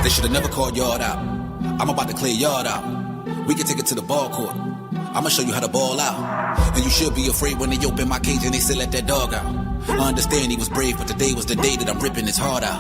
They should have never called yard out. I'm about to clear yard out. We can take it to the ball court. I'ma show you how to ball out. And you should be afraid when they open my cage and they still let that dog out. I understand he was brave, but today was the day that I'm ripping his heart out.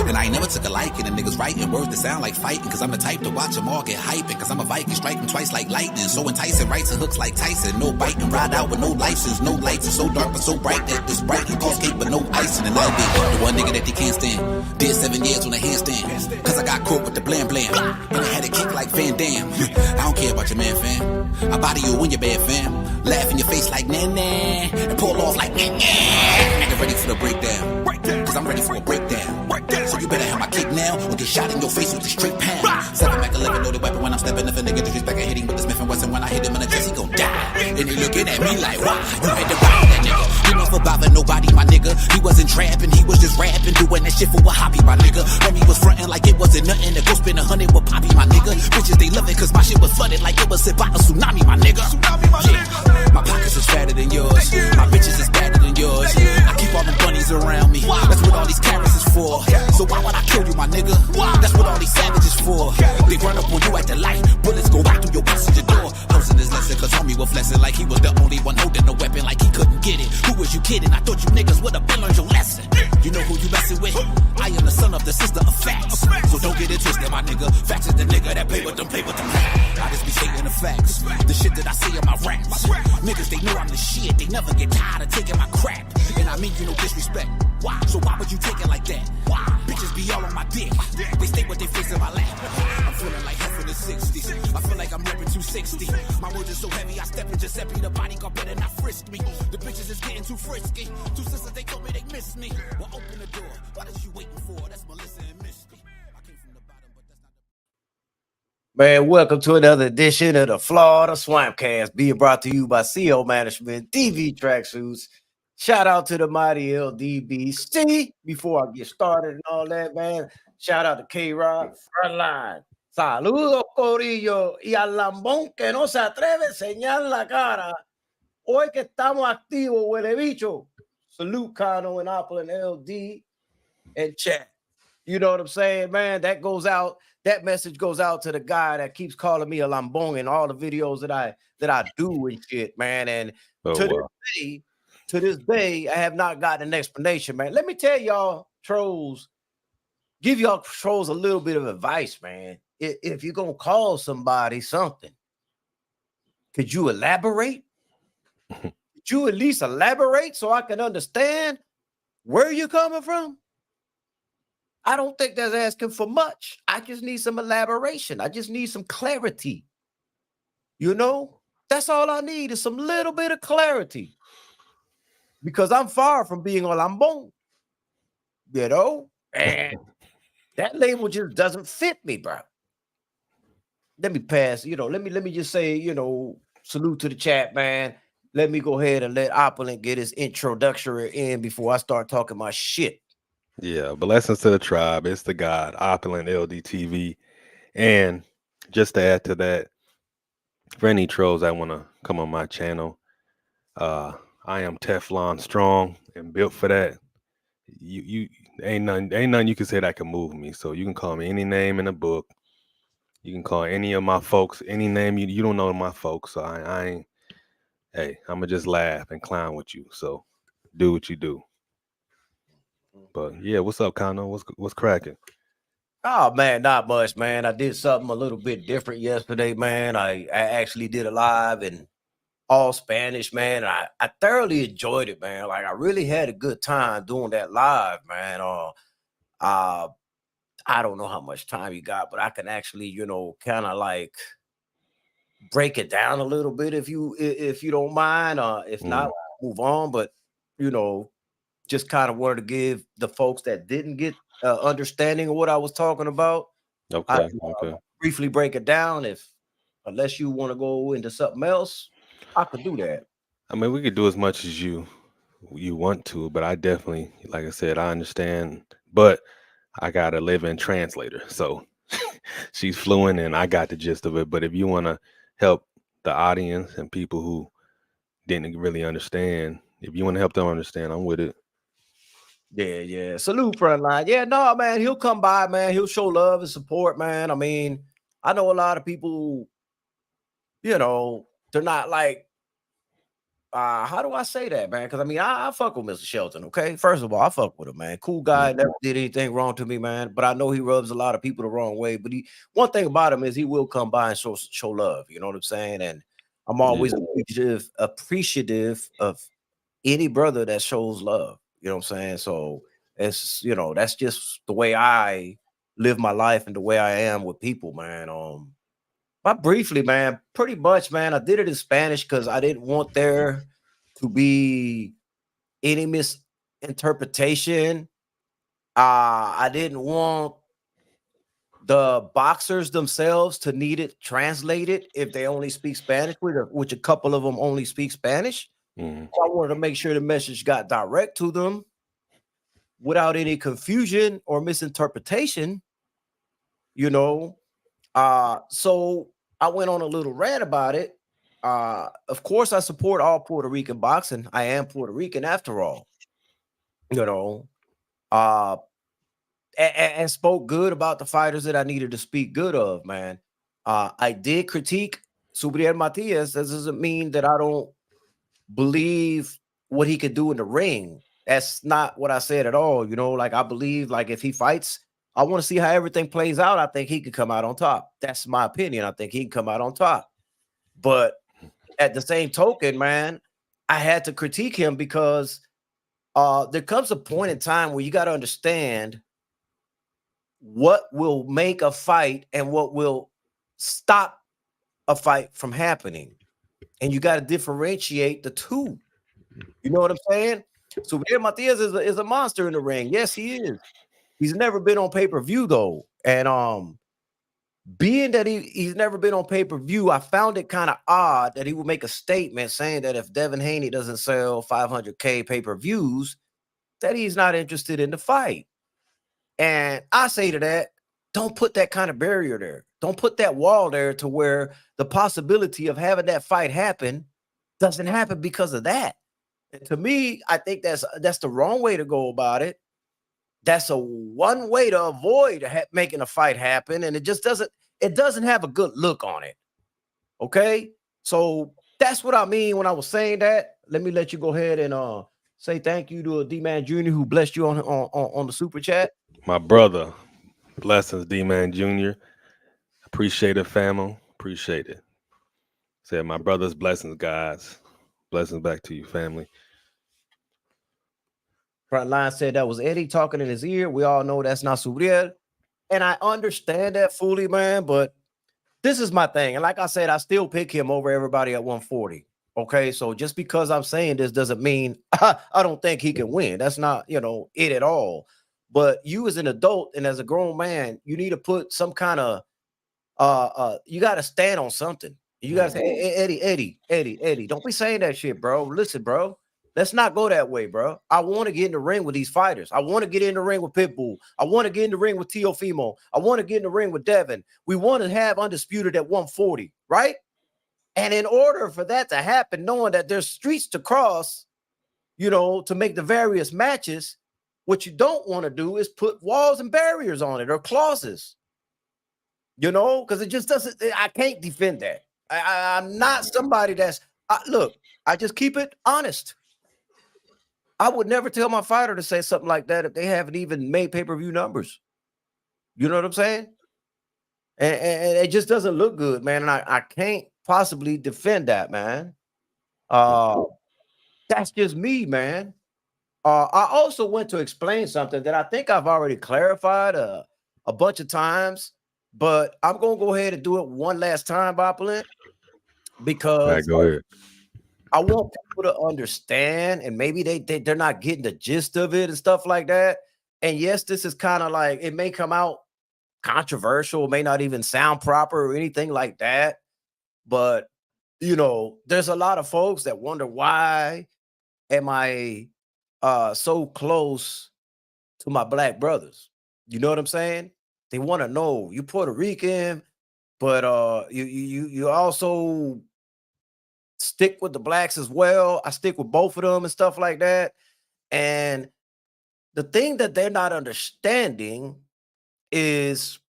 And I ain't never took a liking to niggas writing words that sound like fighting, cause I'm the type to watch them all get hyping, cause I'm a Viking, striking twice like lightning. So enticing, writes and hooks like Tyson. No biting, ride out with no license, no lights. It's so dark but so bright that it's bright. You call skate but no icing. And I'll be the one nigga that they can't stand. Did 7 years on a handstand, cause I got caught with the blam blam. And I had a kick like Van Damme. I don't care about your man, fam. I body you when you're bad, fam. Laugh in your face like nah-nah, and pull off like nah-nah. Nigga ready for the breakdown, cause I'm ready for a breakdown. So you better have my kick now, or get shot in your face with a straight pound. 7 Mac 11 loaded weapon when I'm stepping. If a nigga disrespect, I hit him with the Smith & Wesson. When I hit him in the chest, he gon' die. And they looking at me like, why? You had to ride that nigga. You never bother nobody, my nigga. He wasn't trapping, he was just rapping, doing that shit for a hobby, my nigga. Remy was frontin' like it wasn't nothing to go spend 100 with Poppy, my nigga. Bitches, they love it cause my shit was flooded like it was hit by a tsunami, my nigga. Yeah. My pockets is fatter than yours. My bitches is better than yours. I keep all them bunnies around me. That's what all these carrots is for. So why would I kill you, my nigga? That's what all these savages for. They run up on you at the light. Bullets go right through your passenger door. Losing his lesson cause homie was flexing like he was the only one holding a weapon, like he couldn't get it. Who was you kidding? I thought you niggas would have been learned your lesson. You know who you messing with? I am the son of the sister of facts. So don't get it twisted, my nigga. Facts is the nigga that play with them. I just be stating the facts. The shit that I say in my raps. Niggas, they know I'm the shit. They never get tired of taking my crap. And I mean you no disrespect. Why? So why would you take it like that? Why? Bitches be all on my dick. They stay with their face in my lap. I'm feeling like half in the 60s. I feel like I'm ripping 260. My words are so heavy, I step in Giuseppe. The bodyguard better not frisk me. The bitches is getting too frisky. Two sisters, they told me they miss me. Well, open the door. What is you waiting for? That's Melissa and Misty. I came from the bottom, but that's not the... Man, welcome to another edition of the Flawda Swampcast, being brought to you by CO Management, DV Tracksuits. Shout out to the mighty LDBC. Before I get started and all that, man, shout out to K-Rock, Frontline. Saludos, Corillo, y al lambón que no se atreve a enseñar la cara. Hoy que estamos activos, huele bicho. Salute, Kano and Apple and LD and chat. You know what I'm saying, man? That goes out. That message goes out to the guy that keeps calling me a lambong in all the videos that I do and shit, man. And to this day, I have not gotten an explanation, man. Let me tell y'all, trolls, give y'all trolls a little bit of advice, man. If you're gonna call somebody something, could you elaborate? Could you at least elaborate so I can understand where you're coming from? I don't think that's asking for much. I just need some elaboration. I just need some clarity. You know, that's all I need is some little bit of clarity. Because I'm far from being a lambong, you know, and that label just doesn't fit me, bro. Let me pass, you know, let me just say, you know, salute to the chat, man. Let me go ahead and let Opulent get his introductory in before I start talking my shit. Yeah, blessings to the tribe. It's the God, Opulent LDTV. And just to add to that, for any trolls that want to come on my channel, I am Teflon strong and built for that. You ain't nothing you can say that can move me. So you can call me any name in the book. You can call any of my folks any name you don't know my folks. So I ain't. Hey, I'ma just laugh and clown with you. So do what you do. But yeah, what's up, Kano? What's cracking? Oh man, not much, man. I did something a little bit different yesterday, man. I actually did a live in all Spanish, man. I thoroughly enjoyed it, man. Like I really had a good time doing that live, man. I don't know how much time you got, but I can actually, you know, kind of like break it down a little bit if you don't mind. If not, I'll move on. But you know, just kind of wanted to give the folks that didn't get understanding of what I was talking about. Okay. Briefly break it down. Unless you want to go into something else, I could do that. I mean, we could do as much as you want to, but I definitely, like I said, I understand. But I got a live-in translator, so she's fluent, and I got the gist of it. But if you want to help the audience and people who didn't really understand, if you want to help them understand, I'm with it. Yeah. Salute Frontline. Yeah, no, man, he'll come by, man. He'll show love and support, man. I mean, I know a lot of people, they're not like, how do I say that, man? Because I mean, I fuck with Mr. Shelton, okay? First of all, I fuck with him, man. Cool guy, never did anything wrong to me, man. But I know he rubs a lot of people the wrong way. But one thing about him is he will come by and show love. You know what I'm saying? And I'm always appreciative of any brother that shows love. You know what I'm saying? So it's that's just the way I live my life and the way I am with people, man. But briefly, man, pretty much, man, I did it in Spanish because I didn't want there to be any misinterpretation. I didn't want the boxers themselves to need it translated if they only speak Spanish, which a couple of them only speak Spanish. Mm-hmm. So I wanted to make sure the message got direct to them without any confusion or misinterpretation, So I went on a little rant about it. Of course, I support all Puerto Rican boxing. I am Puerto Rican after all, you know. Uh, and spoke good about the fighters that I needed to speak good of, man. I did critique Subriel Matias. That doesn't mean that I don't believe what he could do in the ring. That's not what I said at all. Like I believe, like if he fights, I want to see how everything plays out. I think he could come out on top. That's my opinion. I think he can come out on top. But at the same token, man, I had to critique him because there comes a point in time where you got to understand what will make a fight and what will stop a fight from happening. And you got to differentiate the two. You know what I'm saying? So Matias is a monster in the ring. Yes, he is. He's never been on pay-per-view though. And being that he's never been on pay-per-view, I found it kind of odd that he would make a statement saying that if Devin Haney doesn't sell 500K pay-per-views, that he's not interested in the fight. And I say to that, don't put that kind of barrier there. Don't put that wall there to where the possibility of having that fight happen doesn't happen because of that. And to me, I think that's the wrong way to go about it. That's a one way to avoid making a fight happen, and it doesn't have a good look on it. Okay, so that's what I mean when I was saying that. Let me let you go ahead and say thank you to D-Man Jr. who blessed you on the super chat. My brother, blessings, D-Man Jr. Appreciate it, famo. Appreciate it. Said my brother's blessings, guys. Blessings back to you, family. Frontline said that was Eddie talking in his ear. We all know that's not Subriel. And I understand that fully, man, but this is my thing. And like I said, I still pick him over everybody at 140. Okay, so just because I'm saying this doesn't mean I don't think he can win. That's not, it at all. But you as an adult and as a grown man, you need to put some kind of you got to stand on something. You got to say, hey, Eddie, don't be saying that shit, bro. Listen, bro. Let's not go that way, bro. I want to get in the ring with these fighters. I want to get in the ring with Pitbull. I want to get in the ring with Teofimo. I want to get in the ring with Devin. We want to have Undisputed at 140, right? And in order for that to happen, knowing that there's streets to cross, to make the various matches, what you don't want to do is put walls and barriers on it or clauses, because it just doesn't, I can't defend that. I'm not somebody look, I just keep it honest. I would never tell my fighter to say something like that if they haven't even made pay-per-view numbers. You know what I'm saying? And it just doesn't look good, man. And I can't possibly defend that, man. That's just me, man. I also went to explain something that I think I've already clarified a bunch of times, but I'm going to go ahead and do it one last time, Bopulent, because go ahead. I want people to understand, and maybe they're not getting the gist of it and stuff like that. And yes, this is kind of like, it may come out controversial, may not even sound proper or anything like that. But, there's a lot of folks that wonder, why am I so close to my black brothers? You know what I'm saying? They want to know, you Puerto Rican, but you also stick with the blacks as well. I stick with both of them and stuff like that. And the thing that they're not understanding is,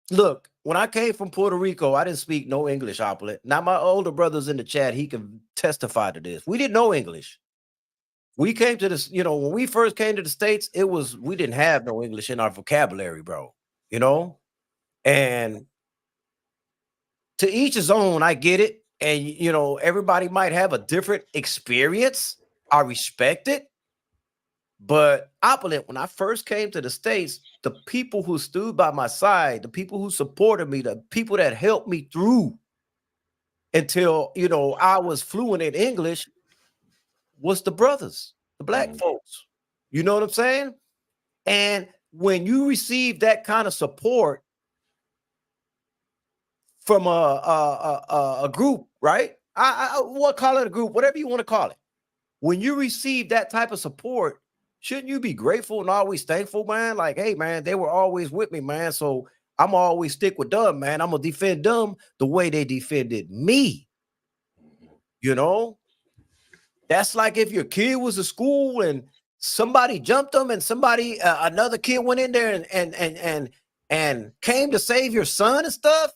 look, when I came from Puerto Rico, I didn't speak no English, Opulent. Now, my older brother's in the chat. He can testify to this. We didn't know English. We came to this, when we first came to the States, we didn't have no English in our vocabulary, bro. And to each his own, I get it. And, everybody might have a different experience. I respect it. But Opulent, when I first came to the States, the people who stood by my side, the people who supported me, the people that helped me through until, I was fluent in English was the brothers, the black folks. You know what I'm saying? And when you receive that kind of support from a group, right? I will call it a group, whatever you want to call it. When you receive that type of support, shouldn't you be grateful and always thankful, man? Like, hey, man, they were always with me, man. So I'm always stick with them, man. I'm gonna defend them the way they defended me. That's like if your kid was at school and somebody jumped them and somebody another kid went in there and came to save your son and stuff.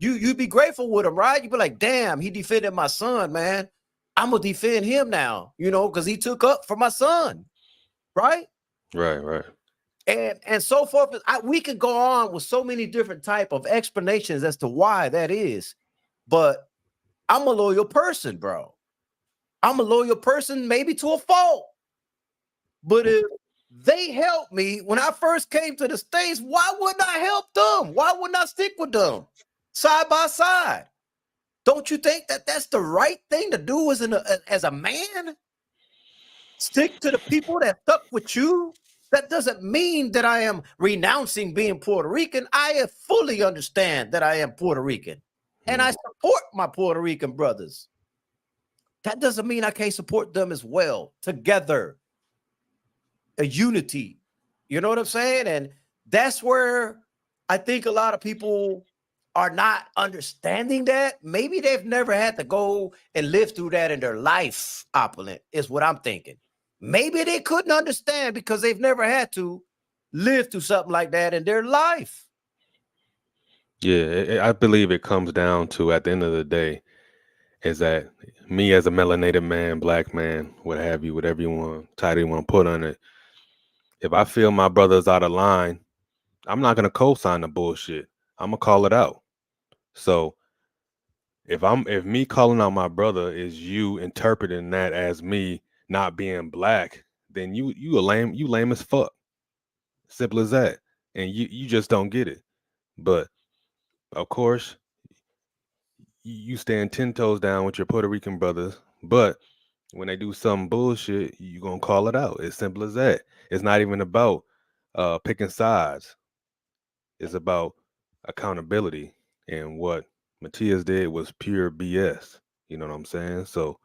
You'd be grateful with him, right? You'd be like, damn, he defended my son, man. I'm gonna defend him now, because he took up for my son, right? Right. And so forth. We could go on with so many different type of explanations as to why that is, but I'm a loyal person, bro. I'm a loyal person, maybe to a fault. But if they helped me when I first came to the States, why wouldn't I help them? Why wouldn't I stick with them side by side? Don't you think that that's the right thing to do as a man? Stick to the people that stuck with you. That doesn't mean that I am renouncing being Puerto Rican. I fully understand that I am Puerto Rican. And I support my Puerto Rican brothers. That doesn't mean I can't support them as well. Together. A unity. You know what I'm saying? And that's where I think a lot of people are not understanding that. Maybe they've never had to go and live through that in their life, Opulent, is what I'm thinking. Maybe they couldn't understand because they've never had to live through something like that in their life. Yeah, I believe it comes down to, at the end of the day, is that me as a melanated man, black man, what have you, whatever you want, title you want to put on it, if I feel my brother's out of line, I'm not going to co-sign the bullshit. I'm going to call it out. So if me calling out my brother is you interpreting that as me not being black, then you lame as fuck. Simple as that. And you just don't get it. But of course, you stand 10 toes down with your Puerto Rican brothers, but when they do some bullshit, you gonna call it out. It's simple as that. It's not even about picking sides. It's about accountability. And what Matias did was pure BS. You know what I'm saying? So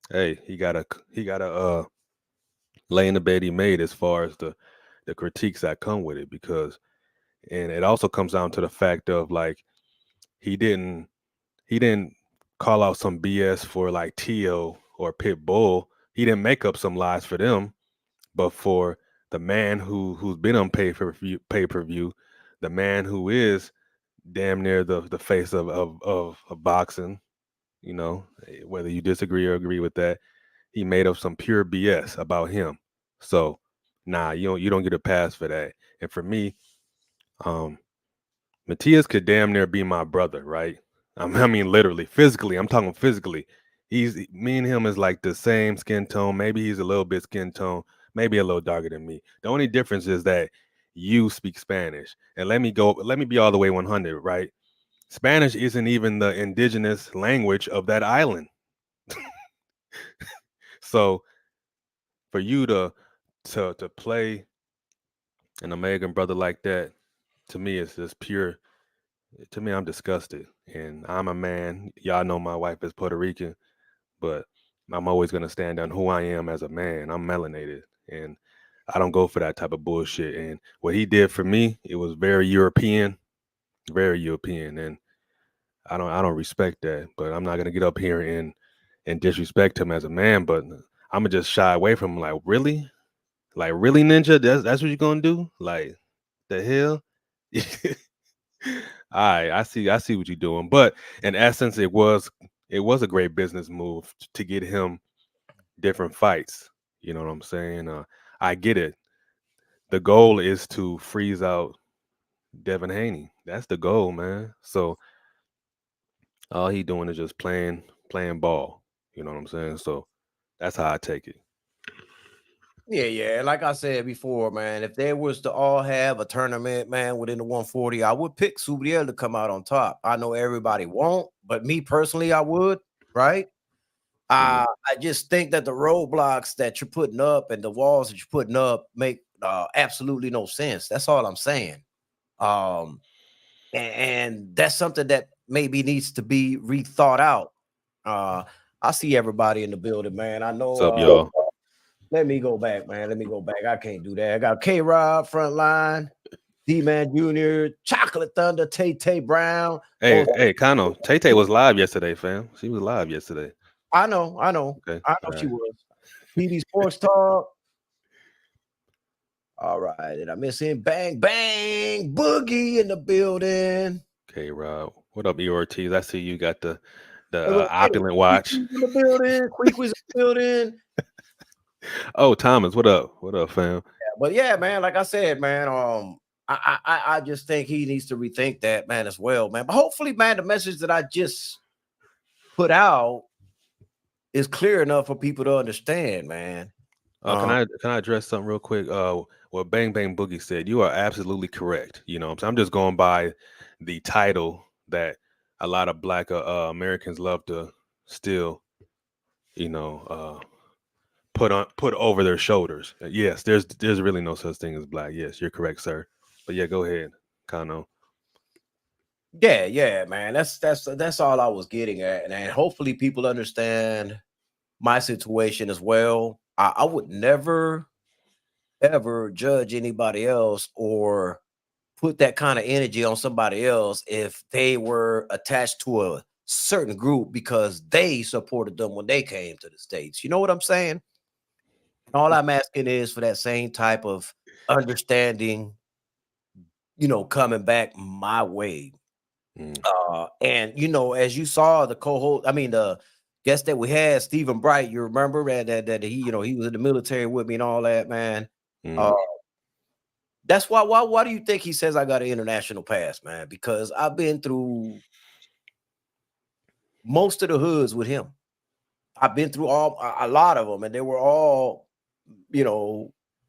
hey, he gotta lay in the bed he made as far as the critiques that come with it, because and it also comes down to the fact of, like, he didn't call out some BS for like Tio or Pitbull. He didn't make up some lies for them, but for the man who's been on pay-per-view, the man who is damn near the face of boxing, whether you disagree or agree with that, he made up some pure BS about him. So nah, you don't get a pass for that. And for me, Matias could damn near be my brother, right? I mean, literally, physically. I'm talking physically. Me and him is like the same skin tone. Maybe he's a little bit skin tone, maybe a little darker than me. The only difference is that you speak Spanish. And let me be all the way 100, right? Spanish isn't even the indigenous language of that island. So for you to play an American brother like that, to me, it's just pure. To me, I'm disgusted. And I'm a man. Y'all know my wife is Puerto Rican, but I'm always going to stand on who I am as a man. I'm melanated, and I don't go for that type of bullshit. And what he did for me, it was very European, and I don't respect that. But I'm not going to get up here and disrespect him as a man, but I'm going to just shy away from him, like, really? Like, really, Ninja? That's what you're gonna do? Like, the hell? All right, I see what you're doing. But in essence, it was a great business move to get him different fights. You know what I'm saying? I get it. The goal is to freeze out Devin Haney. That's the goal, man. So all he doing is just playing ball. You know what I'm saying? So that's how I take it. Yeah. Like I said before, man, if they was to all have a tournament, man, within the 140, I would pick Subriel to come out on top. I know everybody won't, but me personally, I would, right? Mhm. I just think that the roadblocks that you're putting up and the walls that you're putting up make absolutely no sense. That's all I'm saying. Um, and that's something that maybe needs to be rethought out. Uh, I see everybody in the building, man. I What's know. up, y'all? Let me go back, man. Let me go back. I can't do that. I got K Rob front line, D Man Jr., Chocolate Thunder, Tay Tay Brown. Hey, Oh, hey, Kano. Tay Tay was live yesterday, fam. She was live yesterday. I know, I know, Okay. I All know she right. was. PD Sports Talk. All right, and I'm missing Bang Bang Boogie in the building. Okay, Rob. What up, E Ortiz? I see you got the Hey, look, hey, opulent watch. in the building. Queeque's in the building. Oh, Thomas, what up? What up, fam? But yeah, man, like I said, man, I just think he needs to rethink that, man, as well, man. But hopefully, man, the message that I just put out is clear enough for people to understand, man. Can Um, I address something real quick? What Bang Bang Boogie said. You are absolutely correct. You know, I'm just going by the title that a lot of Black Americans love to still, you know, put over their shoulders. Yes, there's really no such thing as black. Yes, you're correct, sir. But yeah, go ahead, Kano. yeah, man. That's all I was getting at, and hopefully people understand my situation as well. I would never ever judge anybody else or put that kind of energy on somebody else if they were attached to a certain group because they supported them when they came to the States. You know what I'm saying? All I'm asking is for that same type of understanding, coming back my way. Mm. And as you saw the co-host, I mean the guest that we had, Stephen Bright, you remember that he, he was in the military with me and all that, man. Uh, Mm. that's why do you think he says I got an international pass, man? Because I've been through most of the hoods with him. I've been through a lot of them, and they were all,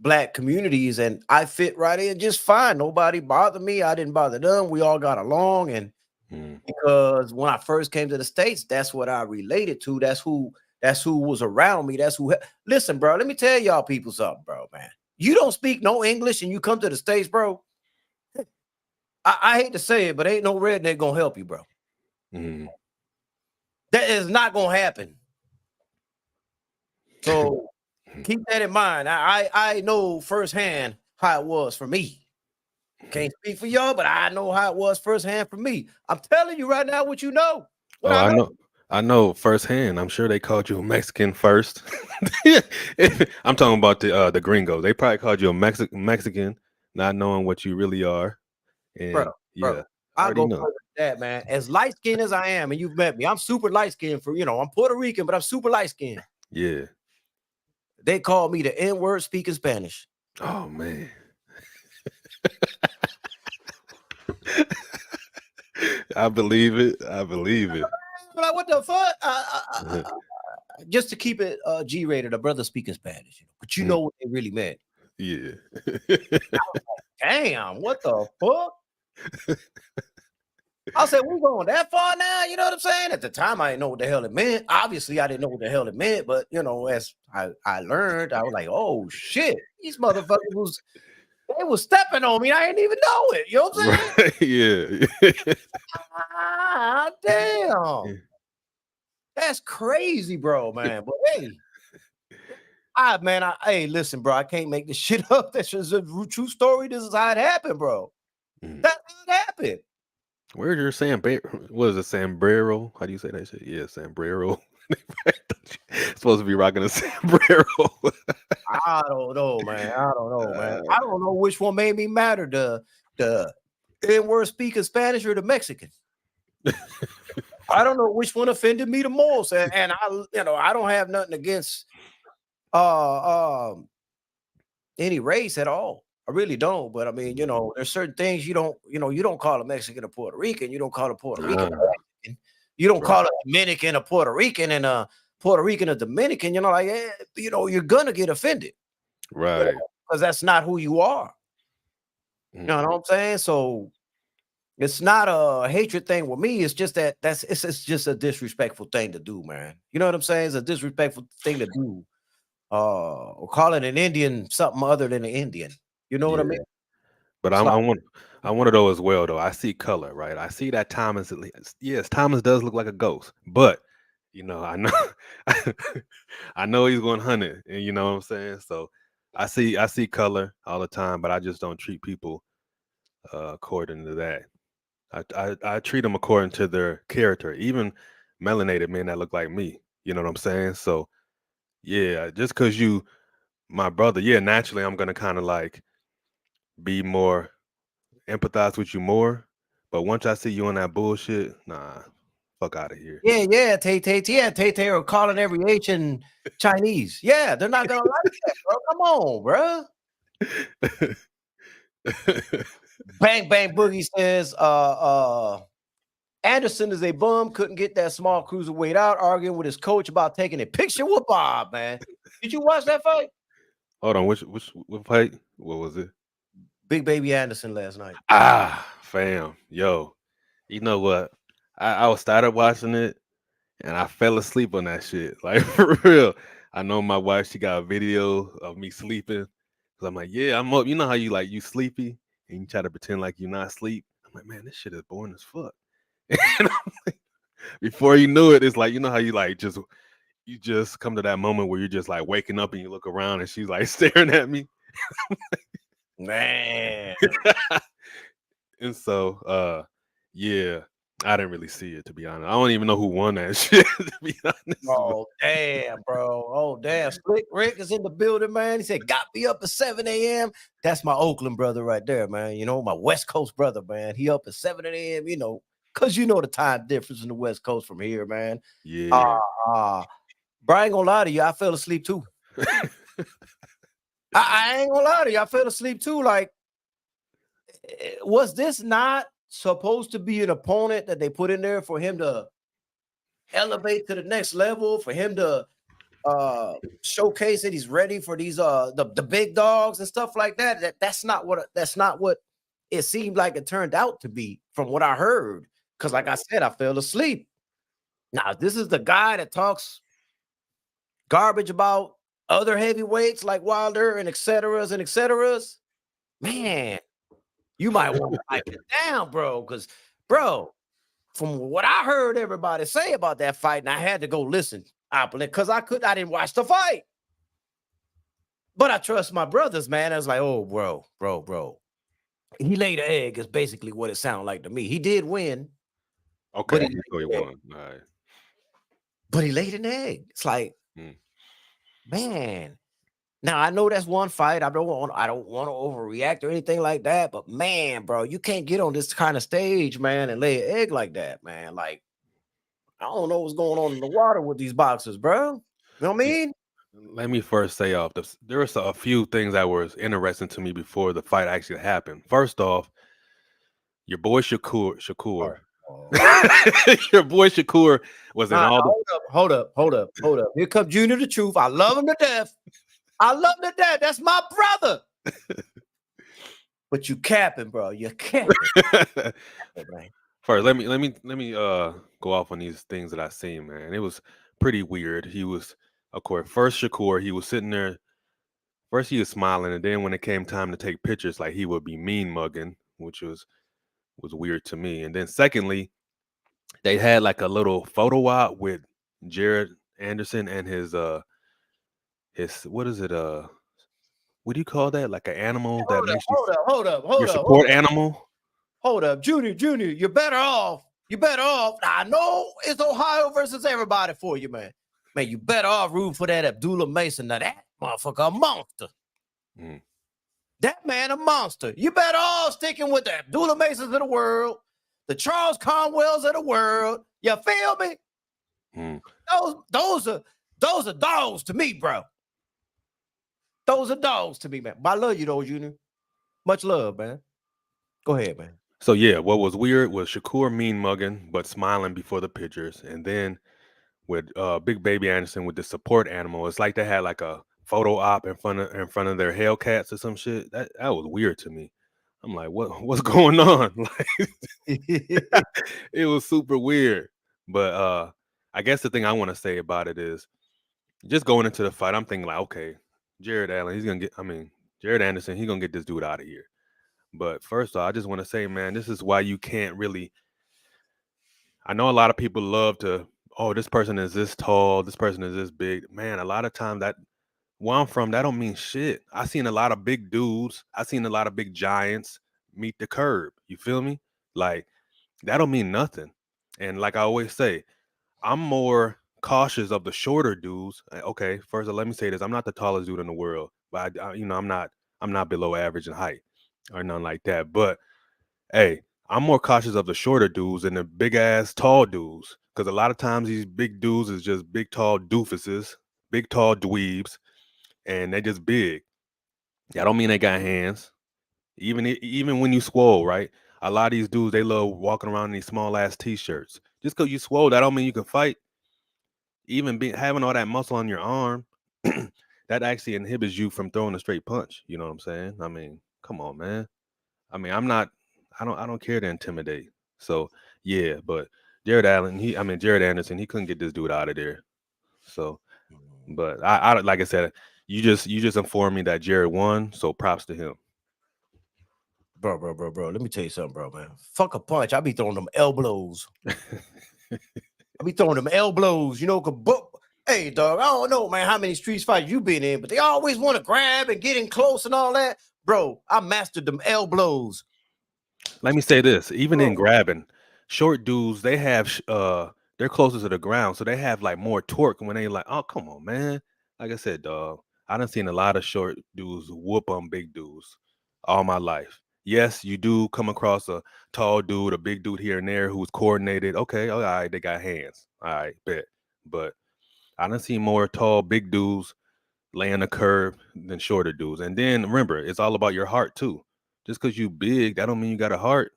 black communities, and I fit right in just fine. Nobody bothered me. I didn't bother them. We all got along, and Mm. because when I first came to the States, that's what I related to. That's who was around me. That's who. Listen, bro. Let me tell y'all people something, bro. Man, you don't speak no English, and you come to the States, bro. I hate to say it, but ain't no redneck gonna help you, bro. Mm. That is not gonna happen. So keep that in mind. I know firsthand how it was for me. Can't speak for y'all, but I know how it was firsthand for me. I'm telling you right now what you know. What Oh, I I know. know. I know firsthand. I'm sure they called you a Mexican first. I'm talking about the gringos. They probably called you a Mexican, not knowing what you really are. Bro, And bro. yeah, I I already go know. further than that, man. As light skinned as I am, and you've met me, I'm super light skinned I'm Puerto Rican, but I'm super light skinned. Yeah. They call me the N-word speaking Spanish. Oh man. I believe it. I believe it. I'm like, what the fuck? Uh-huh. Just to keep it G-rated, a brother speaking Spanish, but you Mhm. know what they really meant. Yeah. Damn, what the fuck? I said, we're going that far now. You know what I'm saying? At the time, I didn't know what the hell it meant. Obviously, I didn't know what the hell it meant, but as I learned, I was like, oh shit, these motherfuckers they was stepping on me. I didn't even know it. You know what I'm saying? Right. Yeah. Ah, damn. That's crazy, bro, man. But hey, hey, listen, bro, I can't make this shit up. That's just a true story. This is how it happened, bro. Mhm. That's how it happened. Where's your what is it, sombrero? How do you say that shit? Yeah, sombrero. Supposed to be rocking a sombrero. I don't know, man. I don't know, man. I don't know which one made me madder, the N-word speaking Spanish or the Mexican. I don't know which one offended me the most. And I don't have nothing against any race at all. I really don't. But I mean, there's certain things you don't call a Mexican a Puerto Rican. You don't call a Puerto Rican a Mexican. You don't call a Dominican a Puerto Rican and a Puerto Rican a Dominican. You're gonna get offended. Right. Because that's not who you are. You know what I'm saying? So it's not a hatred thing with me. It's just it's just a disrespectful thing to do, man. You know what I'm saying? It's a disrespectful thing to do. Or call it an Indian something other than an Indian. You know what I mean? But I'm one of those as well, though. I see color, right? I see that Thomas. Yes, Thomas does look like a ghost, but I know, I know he's going hunting, and you know what I'm saying. So I see color all the time, but I just don't treat people according to that. I treat them according to their character, even melanated men that look like me. You know what I'm saying? So yeah, just because you my brother, yeah, naturally I'm gonna kind of like be more empathize with you more. But once I see you on that bullshit, nah, fuck out of here. Yeah, Tay are calling every Asian Chinese. Yeah, they're not gonna like that, bro. Come on, bro. Bang Bang Boogie says, Anderson is a bum, couldn't get that small cruiserweight out, arguing with his coach about taking a picture with Bob, man. Did you watch that fight? Hold on, what fight? What was it? Big Baby Anderson last night. Fam, yo, you know what? I started watching it and I fell asleep on that shit. Like for real. I know my wife, she got a video of me sleeping. Cause I'm like, yeah, I'm up. You know how you sleepy and you try to pretend like you're not asleep. I'm like, man, this shit is boring as fuck. And I'm like, before you knew it, it's like, you know how you just come to that moment where you're just like waking up and you look around and she's like staring at me. Man. And so yeah, I didn't really see it, to be honest. I don't even know who won that shit, to be honest. Oh, damn, bro. Oh, damn. Slick Rick is in the building, man. He said, got me up at 7 a.m. That's my Oakland brother right there, man. My West Coast brother, man. He up at 7 a.m., because the time difference in the West Coast from here, man. Yeah. Bro, I ain't gonna lie to you. I fell asleep too. I ain't gonna lie to you. I fell asleep too. Like, was this not supposed to be an opponent that they put in there for him to elevate to the next level, for him to showcase that he's ready for these the big dogs and stuff like that? That's not what it seemed like it turned out to be from what I heard. Because like I said, I fell asleep. Now, this is the guy that talks garbage about other heavyweights like Wilder and et ceteras. Man, you might want to pipe it down, bro. Because, bro, from what I heard everybody say about that fight, and I had to go listen, because I didn't watch the fight. But I trust my brothers, man. I was like, oh, bro. He laid an egg is basically what it sounded like to me. He did win. Okay, he won. All right. But he laid an egg. It's like, man. Now I know that's one fight. I don't want to overreact or anything like that. But man, bro, you can't get on this kind of stage, man, and lay an egg like that, man. Like, I don't know what's going on in the water with these boxers, bro. You know what I mean? Let me first say off this. There was a few things that were interesting to me before the fight actually happened. First off, your boy Shakur. Your boy Shakur was in all the. Hold up. Here comes Junior the Truth. I love him to death. That's my brother. But you capping, bro. You're capping. First, let me go off on these things that I seen, man. It was pretty weird. He was, of course, first Shakur, he was sitting there. First he was smiling, and then when it came time to take pictures, like he would be mean mugging, which was weird to me. And then secondly, they had like a little photo op with Jared Anderson and his what is it? What do you call that? Like an animal that makes you hold up. your support animal. Hold up, Junior. You're better off You better off. I know it's Ohio versus everybody for you, man. Man, you better off root for that Abdullah Mason. Now that motherfucker a monster. Mm. That man a monster. You better all sticking with the Abdullah Masons of the world, the Charles Conwells of the world. You feel me? Mm. Those are dogs to me, bro. Those are dogs to me, man. But I love you, though, Junior. Much love, man. Go ahead, man. So yeah, what was weird was Shakur mean mugging but smiling before the pictures, and then with Big Baby Anderson with the support animal, it's like they had like a photo op in front of their Hellcats or some shit. That was weird to me. I'm like, what's going on? Like, it was super weird. But I guess the thing I want to say about it is just going into the fight, I'm thinking like, okay, Jared Anderson, he's gonna get this dude out of here. But first off, I just want to say, man, this is why you can't really. I know a lot of people love to, oh, this person is this tall, this person is this big. Man, a lot of times that where I'm from, that don't mean shit. I seen a lot of big dudes. I seen a lot of big giants meet the curb. You feel me? Like that don't mean nothing. And like I always say, I'm more cautious of the shorter dudes. Okay, first of all, let me say this: I'm not the tallest dude in the world, but I'm not below average in height or nothing like that. But hey, I'm more cautious of the shorter dudes than the big ass tall dudes, because a lot of times these big dudes is just big tall doofuses, big tall dweebs, and they just big. That don't mean they got hands. Even when you swole, right? A lot of these dudes, they love walking around in these small ass t-shirts. Just because you swole, that don't mean you can fight. Even having all that muscle on your arm, that actually inhibits you from throwing a straight punch. You know what I'm saying? I mean, come on, man. I mean, I don't care to intimidate. So yeah, but Jared Anderson, he couldn't get this dude out of there. So, but I like I said, you just informed me that Jared won, so props to him. Bro. Let me tell you something, bro, man. Fuck a punch. I be throwing them elbows. You know, hey, dog, I don't know, man, how many street fights you been in, but they always want to grab and get in close and all that. Bro, I mastered them elbows. Let me say this, even in grabbing, short dudes, they have they're closer to the ground, so they have like more torque when they like, oh, come on, man. Like I said, dog, I done seen a lot of short dudes whoop on big dudes all my life. Yes, you do come across a tall dude, a big dude here and there who's coordinated. Okay, all right, they got hands. All right, bet. But I done seen more tall, big dudes laying a curve than shorter dudes. And then remember, it's all about your heart too. Just because you big, that don't mean you got a heart.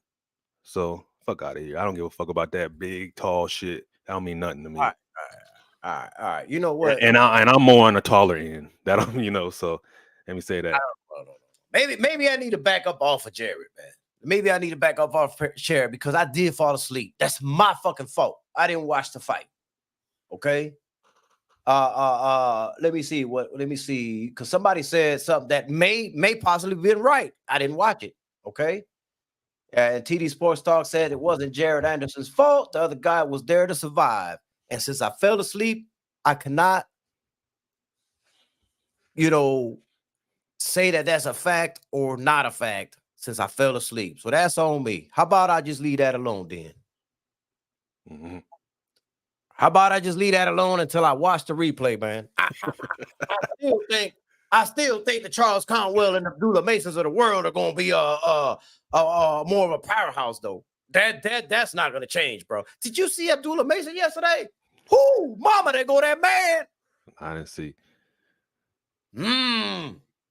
So fuck out of here. I don't give a fuck about that big, tall shit. That don't mean nothing to me. All right. You know what? And I'm more on the taller end. That don't, so let me say that. Maybe I need to back up off of Jared, man. Maybe I need to back up off of Jared because I did fall asleep. That's my fucking fault. I didn't watch the fight. Okay. Let me see. Because somebody said something that may possibly been right. I didn't watch it. Okay. And TD Sports Talk said it wasn't Jared Anderson's fault. The other guy was there to survive. And since I fell asleep, I cannot, say that that's a fact or not a fact since I fell asleep. So that's on me. How about I just leave that alone then? Mm-hmm. How about I just leave that alone until I watch the replay, man? I still think the Charles Conwell and Abdullah Masons of the world are going to be more of a powerhouse, though. That's not going to change, bro. Did you see Abdullah Mason yesterday? Whoo, mama, there go that man. I didn't see.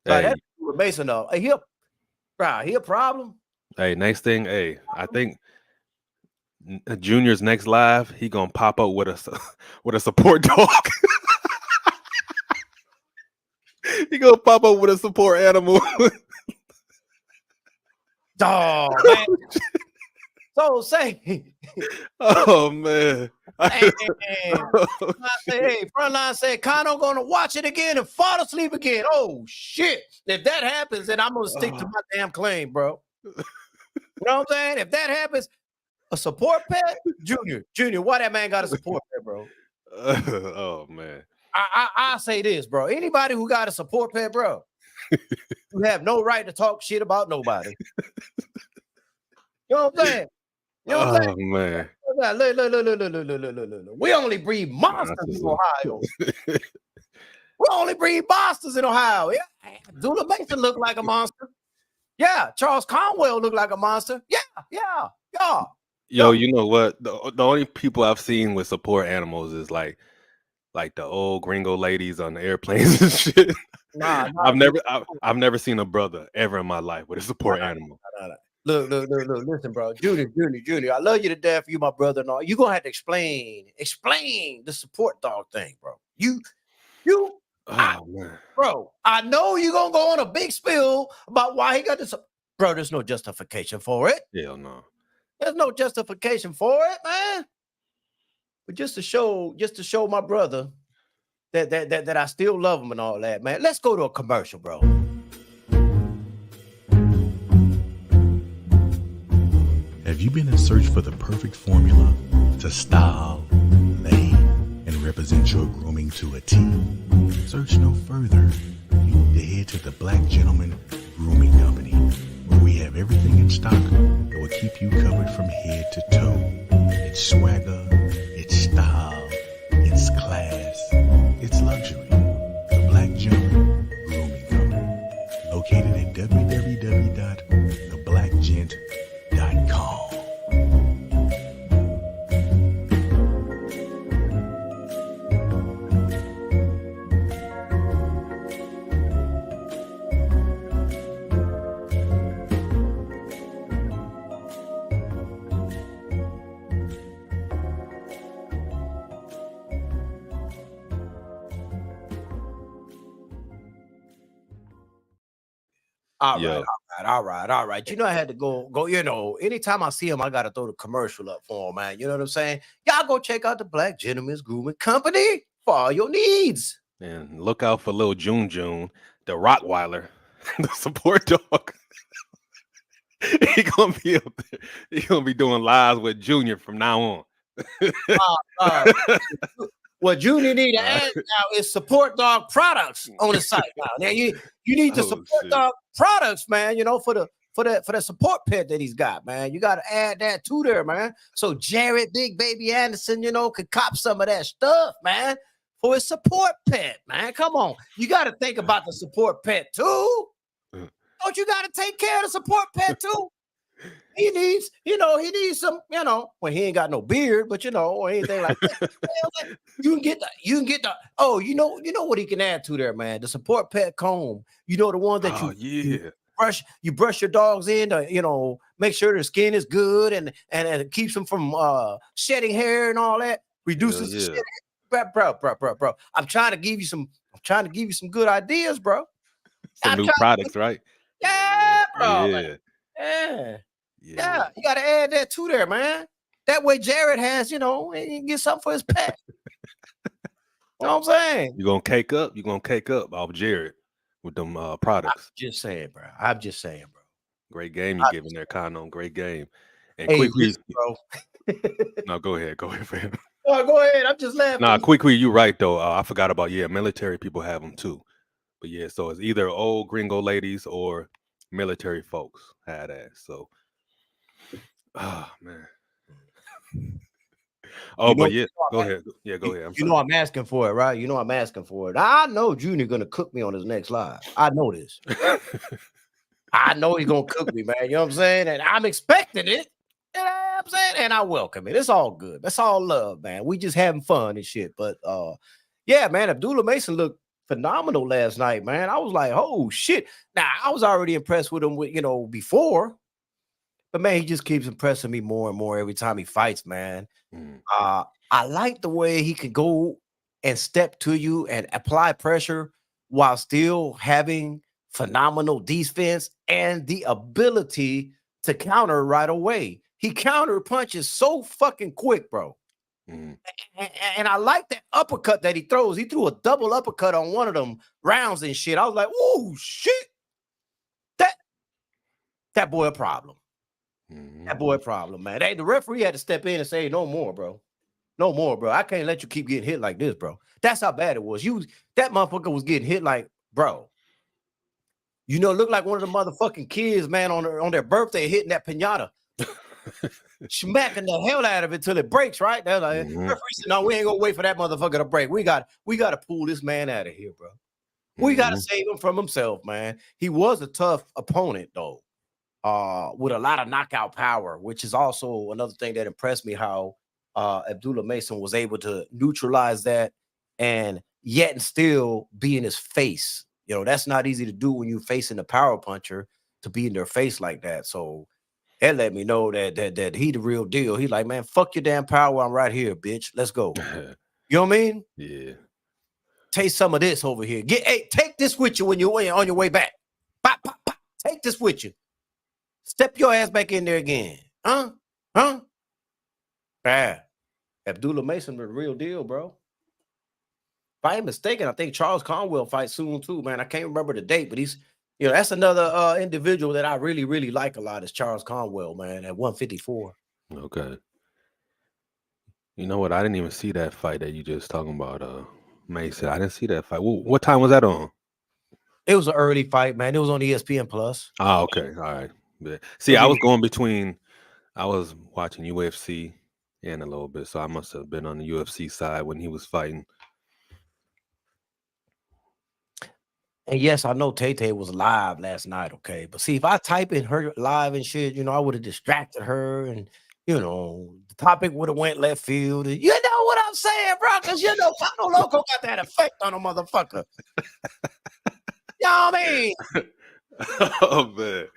Like that's Abdullah Mason, though. Hey, he a problem. Hey, next thing, I think Junior's next live, he gonna pop up with a support dog. He gonna pop up with a support animal. Dog, man. So say, oh man. Hey, Frontline said Kano gonna watch it again and fall asleep again. Oh shit! If that happens, then I'm gonna stick to my damn claim, bro. You know what I'm saying? If that happens, a support pet, Junior, why that man got a support pet, bro? Oh man. I say this, bro. Anybody who got a support pet, bro, you have no right to talk shit about nobody. You know what I'm saying? Oh man. Look. We only breed monsters in Ohio. We only breed monsters in Ohio. Yeah, Dula Mason looked like a monster. Yeah, Charles Conwell looked like a monster. Yeah. Yo, you know what? The only people I've seen with support animals is like the old gringo ladies on the airplanes and shit. Nah, I've never seen a brother ever in my life with a support animal. Nah. Look, listen, bro. Junior, I love you to death. You my brother and all. You're gonna have to explain the support dog thing, bro. Man. Bro, I know you're gonna go on a big spill about why he got this. Bro, there's no justification for it. Hell no. There's no justification for it, man. But just to show my brother that I still love him and all that, man. Let's go to a commercial, bro. Have you been in search for the perfect formula to style, lay, and represent your grooming to a T? Search no further. You need to head to the Black Gentleman Grooming Company, where we have everything in stock that will keep you covered from head to toe. It's swagger, it's style, it's class, it's luxury. The Black Gentleman Grooming Company, located at www.theblackgent.com. All right. You know, I had to go, anytime I see him, I got to throw the commercial up for him, man. You know what I'm saying? Y'all go check out the Black Gentleman's Grooming Company for all your needs. And look out for little June, the Rottweiler, the support dog. He gonna be up there. He gonna be doing lives with Junior from now on. What Junior need to add now is support dog products on the site now. Now you need to support dog products, man. You know, for the support pet that he's got, man. You got to add that to there, man. So Jared, Big Baby Anderson, could cop some of that stuff, man, for his support pet, man. Come on, you got to think about the support pet too. Don't you got to take care of the support pet too? He needs some, well, he ain't got no beard, but or anything like that. You can get the, oh, you know what he can add to there, man. The support pet comb. The one that you brush your dogs in to, make sure their skin is good and it keeps them from shedding hair and all that. Reduces the shit. Bro. I'm trying to give you some good ideas, bro. Some new products, right? Yeah, bro. Yeah, you got to add that to there, man. That way Jared has, he can get something for his pet. You know what I'm saying? You're going to cake up off Jared with them products. I'm just saying, bro. Great game you giving there, Kano. Great game. And quick, bro. No, go ahead, fam. Oh, go ahead. I'm just laughing. Nah, quickly, you're right, though. I forgot about, military people have them, too. But, so it's either old gringo ladies or military folks had that, so. Oh man. Go ahead. Go ahead. I'm asking for it, right? I'm asking for it. I know Junior gonna cook me on his next live. I know this. I know he's gonna cook me, man. You know what I'm saying? And I'm expecting it. You know what I'm saying? And I welcome it. It's all good. That's all love, man. We just having fun and shit. But yeah, man, Abdullah Mason looked phenomenal last night, man. I was like, oh shit. Now I was already impressed with him before. But man, he just keeps impressing me more and more every time he fights, man. I like the way he could go and step to you and apply pressure while still having phenomenal defense and the ability to counter right away. He counter punches so fucking quick, bro. And I like that uppercut that he throws. He threw a double uppercut on one of them rounds and shit. I was like, oh shit. That boy a problem. That boy problem, man. The referee had to step in and say, no more, bro. No more, bro. I can't let you keep getting hit like this, bro. That's how bad it was. That motherfucker was getting hit like, bro. Look like one of the motherfucking kids, man, on their birthday hitting that pinata. smacking the hell out of it till it breaks, right? They're like, referee said, no, we ain't gonna wait for that motherfucker to break. We got to pull this man out of here, bro. We got to save him from himself, man. He was a tough opponent, though, with a lot of knockout power, which is also another thing that impressed me, how Abdullah Mason was able to neutralize that and yet and still be in his face. You know, that's not easy to do when you're facing a power puncher, to be in their face like that. So that let me know that he the real deal. He like, man, fuck your damn power. I'm right here, bitch. Let's go. You know what I mean? Yeah. Taste some of this over here. Take this with you when you're on your way back. Pop, pop, pop. Take this with you. Step your ass back in there again. Huh? Yeah. Abdullah Mason the real deal, bro. If I ain't mistaken, I think Charles Conwell fights soon too, man. I can't remember the date, but he's, you know, that's another individual that I really, really like a lot, is Charles Conwell, man, at 154. Okay. You know what? I didn't even see that fight that you just talking about, Mason. I didn't see that fight. What time was that on? It was an early fight, man. It was on ESPN Plus. Oh, okay. All right. Yeah. See, I was going between, I was watching UFC and a little bit, so I must have been on the UFC side when he was fighting. And yes, I know Tay was live last night, okay? But see, if I type in her live and shit, you know, I would have distracted her, and, you know, the topic would have went left field. And, you know what I'm saying, bro? Because, you know, Pano Loco got that effect on a motherfucker. You know what I mean? Oh, man.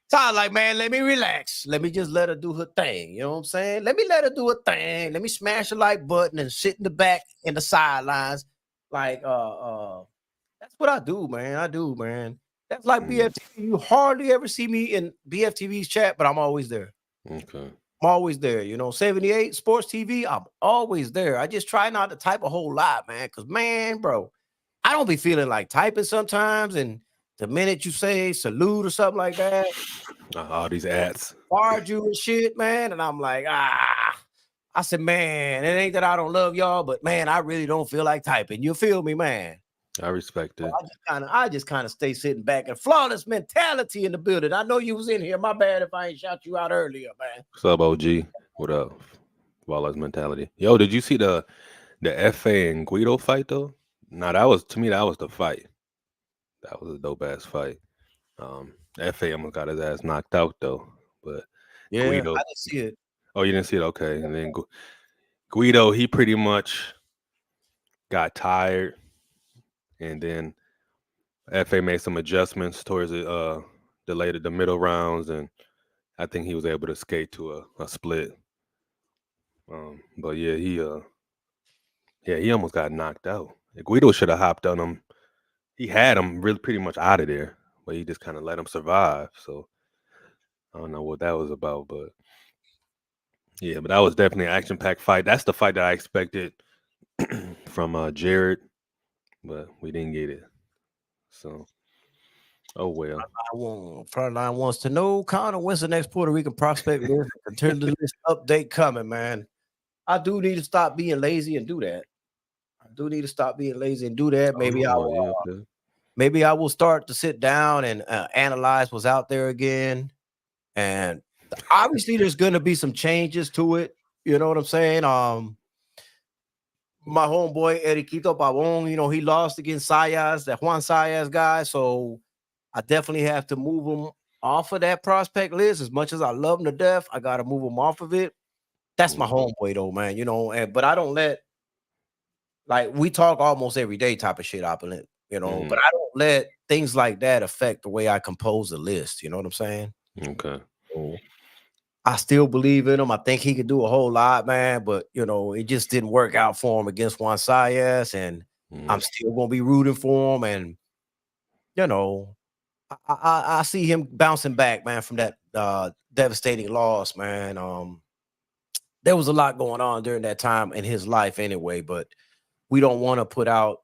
So I was like, man, let me relax. Let me just let her do her thing. You know what I'm saying? Let me let her do her thing. Let me smash the like button and sit in the back in the sidelines. Like, that's what I do, man. I do, man. That's like BFTV. You hardly ever see me in BFTV's chat, but I'm always there. Okay. I'm always there. You know, 78 Sports TV, I'm always there. I just try not to type a whole lot, man. Because, man, bro, I don't be feeling like typing sometimes. And the minute you say salute or something like that, All these ads. barge you and shit, man. And I'm like, I said, man, it ain't that I don't love y'all, but, man, I really don't feel like typing. You feel me, man? I respect it. I just kind of stay sitting back. And Flawless Mentality in the building. I know you was in here. My bad if I ain't shout you out earlier, man. What's up, OG? What up? Flawless Mentality. Yo, did you see the FA and Guido fight though? No, that was, to me, that was the fight. That was a dope ass fight. FA almost got his ass knocked out though, but Yeah, Guido, I didn't see it. Oh, you didn't see it? Okay. And then Guido, he pretty much got tired, and then FA made some adjustments towards the middle rounds, and I think he was able to skate to a split. But yeah, he almost got knocked out. Guido should have hopped on him. He had him really pretty much out of there, but he just kind of let him survive. So I don't know what that was about, but yeah, but that was definitely an action-packed fight. That's the fight that I expected from Jared, but we didn't get it. So, oh well. Frontline wants to know, Connor, when's the next Puerto Rican prospect list? Contender list update coming, man. I do need to stop being lazy and do that. Maybe I will start to sit down and analyze what's out there again. And obviously, there's going to be some changes to it. You know what I'm saying? My homeboy Eddie Quito Pavon, you know, he lost against Sayas, that Juan Sayas guy. So I definitely have to move him off of that prospect list. As much as I love him to death, I got to move him off of it. That's my homeboy, though, man. You know, but I don't let, like, we talk almost every day type of shit, Opulent, you know, but I don't let things like that affect the way I compose the list. You know what I'm saying? Okay. So I still believe in him. I think he could do a whole lot, man. But, you know, it just didn't work out for him against Juan Sayas. And I'm still going to be rooting for him. And, you know, I see him bouncing back, man, from that devastating loss, man. There was a lot going on during that time in his life anyway, but we don't want to put out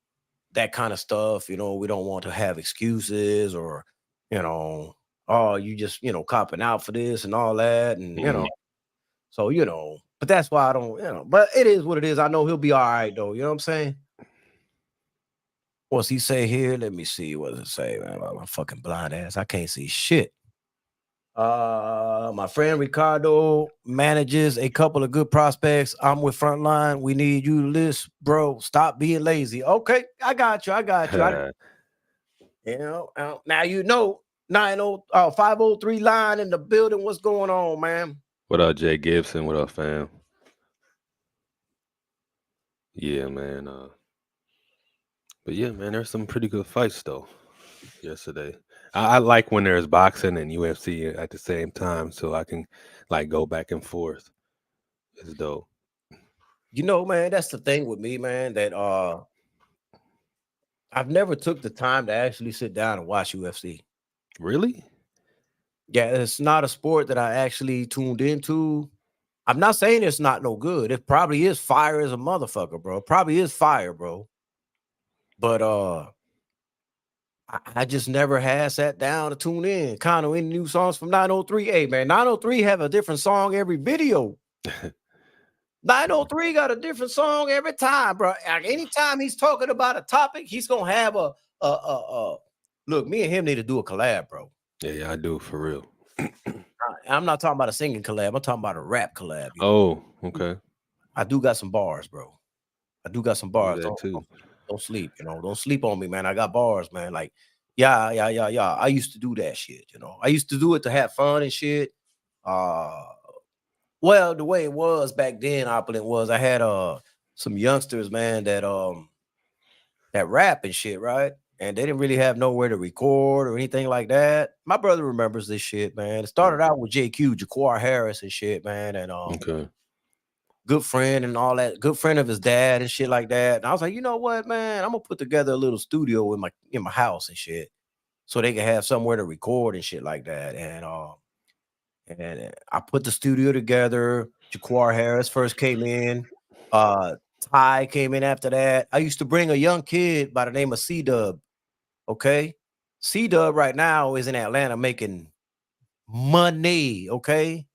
that kind of stuff. You know, we don't want to have excuses or, you know, oh, you just, you know, copping out for this and all that. And, you know, so, you know, but that's why I don't, you know, but it is what it is. I know he'll be all right, though. You know what I'm saying? What's he say here? Let me see. What does it say, man? My fucking blind ass. I can't see shit. My friend Ricardo manages a couple of good prospects. I'm with Frontline. We need you to list, bro. Stop being lazy. Okay, I got you. Now 503 line in the building. What's going on, man? What up, Jay Gibson? What up, fam? Yeah, man. But yeah, man, there's some pretty good fights though yesterday. I like when there's boxing and UFC at the same time, so I can like go back and forth. It's dope. Man, that's the thing with me, man, that I've never took the time to actually sit down and watch UFC. Really? Yeah, it's not a sport that I actually tuned into. I'm not saying it's not no good. It probably is fire as a motherfucker, bro. It probably is fire, bro. But I just never had sat down to tune in. Kind of any new songs from 903. Hey, man, 903 have a different song every video. 903 got a different song every time, bro. Like, anytime he's talking about a topic, he's gonna have a look. Me and him need to do a collab, bro. Yeah, I do for real. I'm not talking about a singing collab. I'm talking about a rap collab. Oh, okay. I do got some bars, bro. I do got some bars. That too. Don't sleep, don't sleep on me, man. I got bars, man. Like, yeah. I used to do that shit, I used to do it to have fun and shit. Well, the way it was back then, Opulent was I had some youngsters, man, that rap and shit, right? And they didn't really have nowhere to record or anything like that. My brother remembers this shit, man. It started out with JQ, Jaquar Harris and shit, man. And Okay. good friend and all that, good friend of his dad and shit like that. And I was like, you know what, man? I'm gonna put together a little studio in my house and shit, so they can have somewhere to record and shit like that. And I put the studio together. Jaquar Harris first came in. Ty came in after that. I used to bring a young kid by the name of C-Dub. Okay. C-Dub right now is in Atlanta making money. Okay.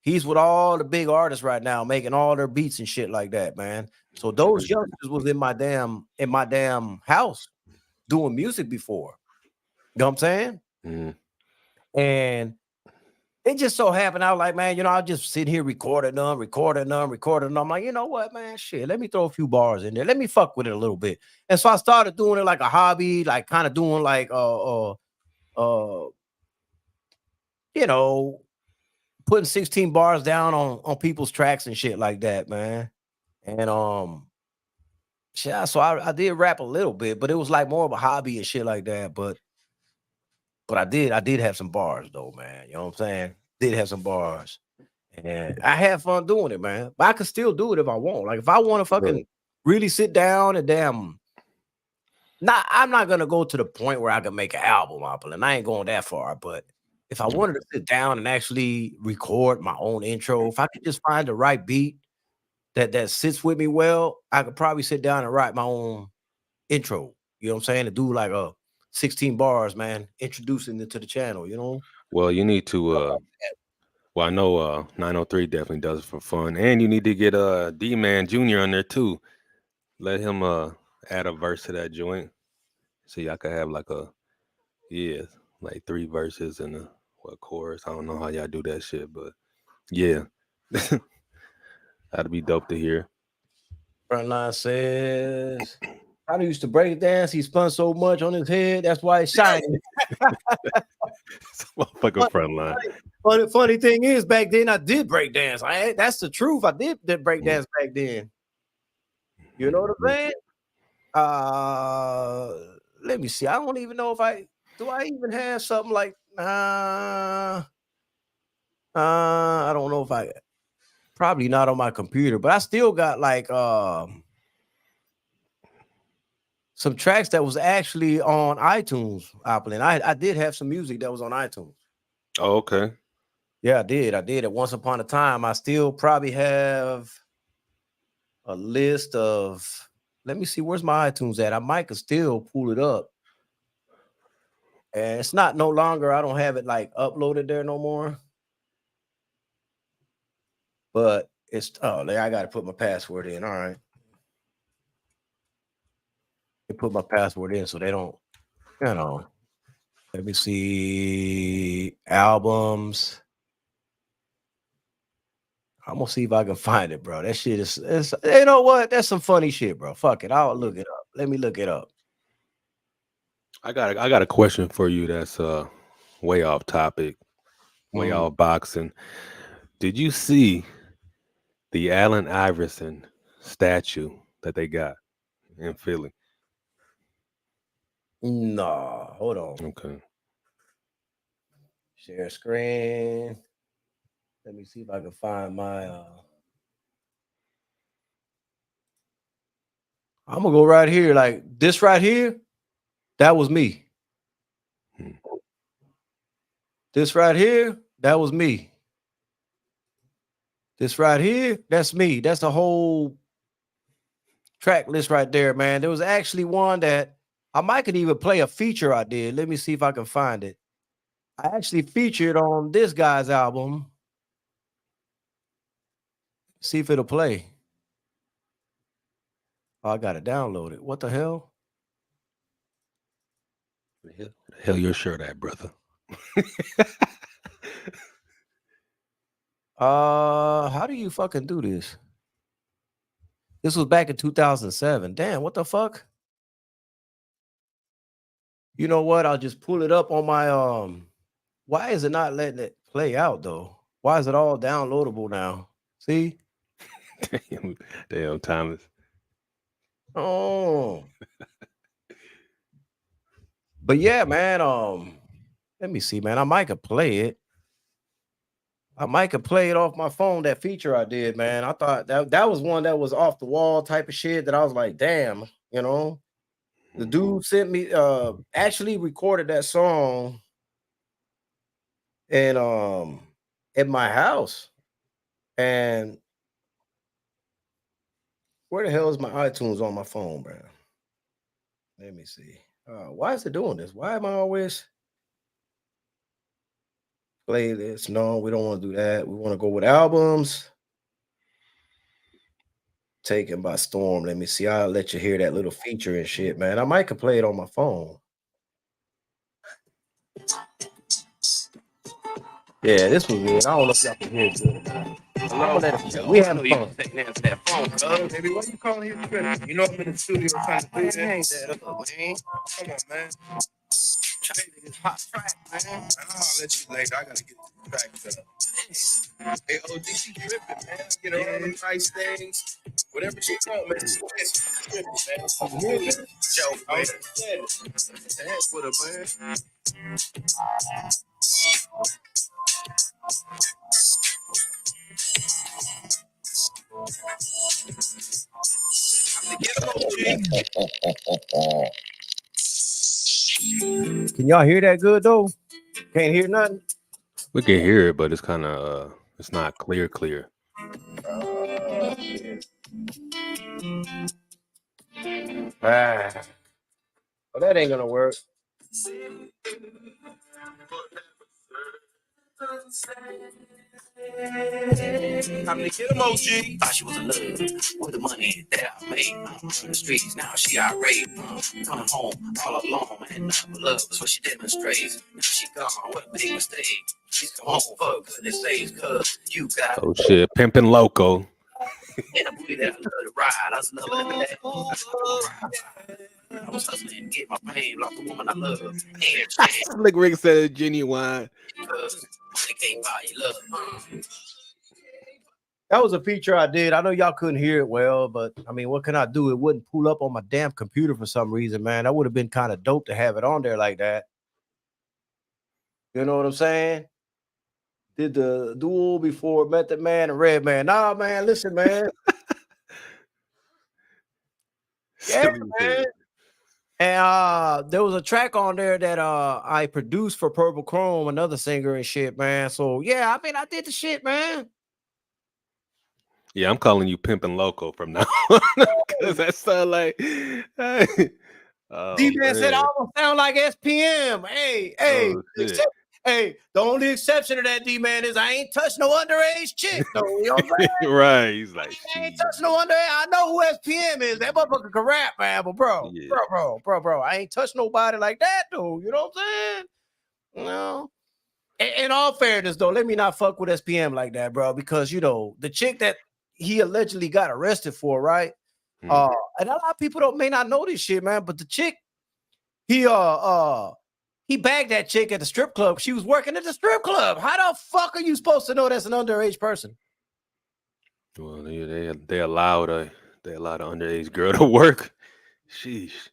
He's with all the big artists right now, making all their beats and shit like that, man. So those youngsters was in my damn house doing music before. You know what I'm saying? Mm-hmm. And it just so happened, I was like, man, I'll just sit here recording them. I'm like, you know what, man? Shit, let me throw a few bars in there. Let me fuck with it a little bit. And so I started doing it like a hobby, like kind of doing like putting 16 bars down on people's tracks and shit like that, man. And so I did rap a little bit, but it was like more of a hobby and shit like that. But I did have some bars though, man. You know what I'm saying? Did have some bars. And I had fun doing it, man. But I could still do it if I want. Like if I want to fucking really sit down and I'm not gonna go to the point where I can make an album, and I ain't going that far. But if I wanted to sit down and actually record my own intro, if I could just find the right beat that sits with me well, I could probably sit down and write my own intro. You know what I'm saying? To do like a 16 bars, man, introducing it to the channel, Well, you need to well, I know 903 definitely does it for fun. And you need to get D-Man Jr. on there too. Let him add a verse to that joint. So y'all could have like like 3 verses and a chorus. I don't know how y'all do that shit, but yeah. That'd be dope to hear. Frontline says, I used to break dance. He spun so much on his head. That's why it's shining. Motherfucking Frontline. Funny thing is, back then I did break dance. That's the truth. I did break dance back then. You know what I'm saying? Let me see. I don't even know if I even have something like I don't know if I probably not on my computer, but I still got like some tracks that was actually on iTunes. I did have some music that was on iTunes. Oh, okay. Yeah, I did. At once upon a time. I still probably have a list of. Let me see, where's my iTunes at? I might could still pull it up. And it's not no longer. I don't have it like uploaded there no more. But it's I got to put my password in. All right. They put my password in so they don't, Let me see albums. I'm gonna see if I can find it, bro. That shit is, you know what? That's some funny shit, bro. Fuck it. I'll look it up. Let me look it up. I got a question for you that's way off topic, way off boxing. Did you see the Allen Iverson statue that they got in Philly? No, hold on. Okay. Share screen. Let me see if I can find my I'm gonna go right here. Like this right here, that was me. This right here, that was me. This right here, that's me. That's a whole track list right there, man. There was actually one that I might could even play a feature I did. Let me see if I can find it. I actually featured on this guy's album. See if it'll play. Oh, I gotta download it. What the hell? The hell your shirt at, brother? How do you fucking do this? This was back in 2007. Damn, what the fuck? You know what? I'll just pull it up on my why is it not letting it play out though? Why is it all downloadable now? See? Damn, Thomas. Oh. But yeah, man, let me see, man. I might could play it. I might could play it off my phone, that feature I did, man. I thought that was one that was off the wall type of shit that I was like, damn, you know. The dude sent me actually recorded that song and at my house. And where the hell is my iTunes on my phone, bro? Let me see. Why is it doing this? Why am I always playlist? No, we don't want to do that. We want to go with albums. Taken by storm. Let me see. I'll let you hear that little feature and shit, man. I might could play it on my phone. Yeah, this was good. I don't know if y'all can hear it good. We having fun. That phone, Baby, why you calling here tripping? You know I'm in the studio trying to do this. Hang that up, man. Come on, man. This hot track, man. I'll let you later. I gotta get the track up. Hey, OG, she tripping, man. Get her all the nice things. Whatever she want, man. She's tripping, man. I'm really joke, man. The heck with her, man. Can y'all hear that good though? Can't hear nothing. We can hear it, but it's kind of it's not clear. Well, that ain't gonna work. Time to get him, OG. Thought she was in love with the money that I made from the streets. Now she irate, coming home all alone, and nothing but love is what she demonstrates. Now she gone, what a big mistake. She's come home for goodness sakes, cause you got Oh shit, pimping loco. and a booty that I love to ride. I was loving that. I was hustling, get my pain, lost the woman I love. Like Rick said, genuine. Because they can't buy you love. That was a feature I did. I know y'all couldn't hear it well, but I mean, what can I do? It wouldn't pull up on my damn computer for some reason, man. That would have been kind of dope to have it on there like that. You know what I'm saying? Did the duel before Method Man and Red Man. Nah, man, listen, man. Yeah, man. And there was a track on there that I produced for Purple Chrome, another singer and shit, man. So yeah, I mean, I did the shit, man. Yeah, I'm calling you pimping loco from now on because that sound like. Oh, D-Man said I almost sound like SPM. Hey, hey, the only exception to that, D-Man, is I ain't touched no underage chick, though. You know what I'm saying? Right. He's like, I ain't touched no underage. I know who SPM is. That motherfucker can rap, man. But bro, I ain't touched nobody like that, though. You know what I'm saying? No. In all fairness, though, let me not fuck with SPM like that, bro, because the chick that he allegedly got arrested for, right? Mm. And a lot of people may not know this shit, man, but the chick, he bagged that chick at the strip club. She was working at the strip club. How the fuck are you supposed to know that's an underage person? Well, they allowed an underage girl to work. Sheesh.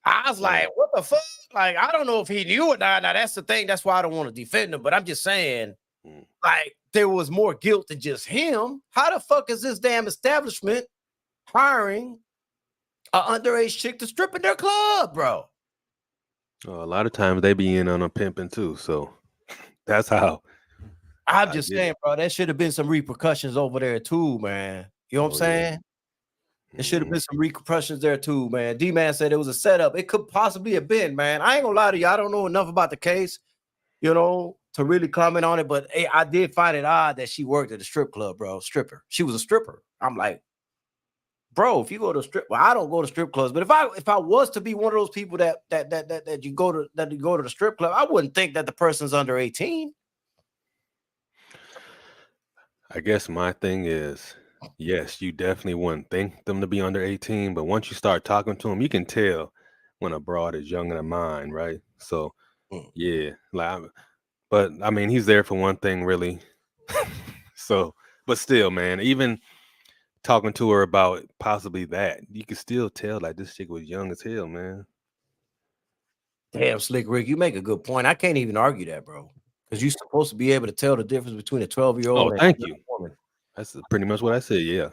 I was like, what the fuck? Like, I don't know if he knew or not. Now, that's the thing. That's why I don't want to defend him. But I'm just saying, like, there was more guilt than just him. How the fuck is this damn establishment hiring an underage chick to strip in their club, bro? A lot of times they be in on a pimping too. So that's how. I'm just saying, bro, there should have been some repercussions over there too, man. You know what I'm saying? There should have been some repercussions there too, man. D-Man said it was a setup. It could possibly have been, man. I ain't gonna lie to you. I don't know enough about the case, to really comment on it. But hey, I did find it odd that she worked at a strip club, bro. Stripper. She was a stripper. I'm like, bro, if you go to strip, well, I don't go to strip clubs, but if I was to be one of those people that you go to the strip club, I wouldn't think that the person's under 18. I guess my thing is, yes, you definitely wouldn't think them to be under 18, but once you start talking to them, you can tell when a broad is younger than mine, right? So, yeah, but I mean, he's there for one thing, really. So, but still, man, even talking to her about possibly that, you can still tell like this chick was young as hell, man. Damn, Slick Rick, you make a good point. I can't even argue that, bro. Because you're supposed to be able to tell the difference between a 12-year-old and thank a you. woman. That's pretty much what I said. Yeah.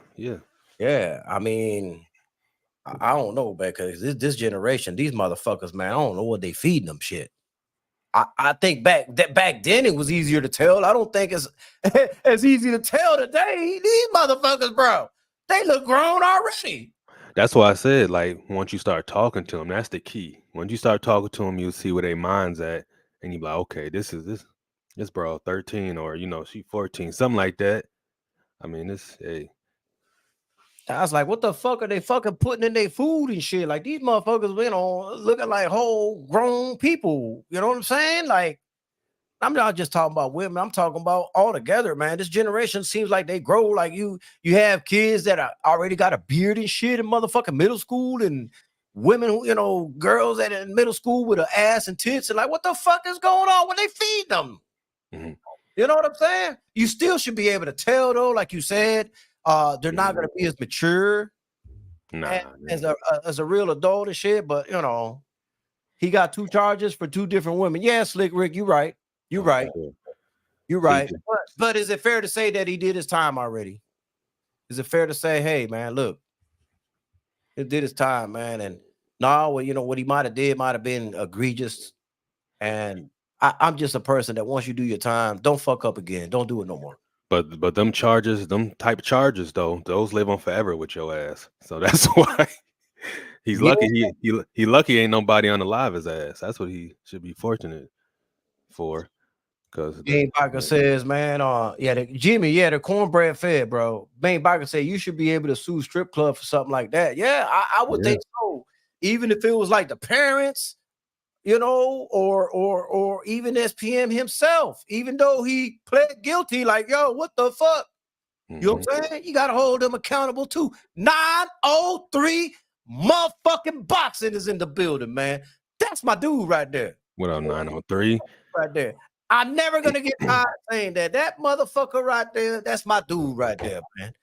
Yeah, I mean, I don't know, because this generation, these motherfuckers, man, I don't know what they feeding them shit. I think back then it was easier to tell. I don't think it's as easy to tell today. These motherfuckers, bro, they look grown already. That's why I said, like, once you start talking to them, that's the key. Once you start talking to them, you'll see where their mind's at, and you be like, okay, this bro 13, or she 14, something like that. I mean, hey. I was like, what the fuck are they fucking putting in their food and shit? Like, these motherfuckers, looking like whole grown people. You know what I'm saying? Like, I'm not just talking about women. I'm talking about all together, man. This generation seems like they grow. Like you have kids that are already got a beard and shit in motherfucking middle school, and women who, girls that in middle school with an ass and tits, and like, what the fuck is going on when they feed them? Mm-hmm. You know what I'm saying? You still should be able to tell, though, like you said, they're not going to be as mature as a real adult and shit. But he got 2 charges for 2 different women. Yeah, Slick Rick, you're right. You're right. You're right. But is it fair to say that he did his time already? Is it fair to say, hey, man, look, he did his time, man, and what he might have been egregious, and I'm just a person that once you do your time, don't fuck up again. Don't do it no more. But them charges, them type charges, though, those live on forever with your ass. So that's why he's lucky. He lucky ain't nobody unalive his ass. That's what he should be fortunate for. Because Bane Biker says, man, the cornbread fed, bro. Bane Biker said you should be able to sue strip club for something like that. Yeah, I would think so. Even if it was like the parents, or even SPM himself, even though he pled guilty, like, yo, what the fuck? You know what I'm saying? You gotta hold them accountable too. 903 motherfucking boxing is in the building, man. That's my dude right there. What up, 903? Right there. I'm never gonna get tired of saying that. That motherfucker right there, that's my dude right there, man.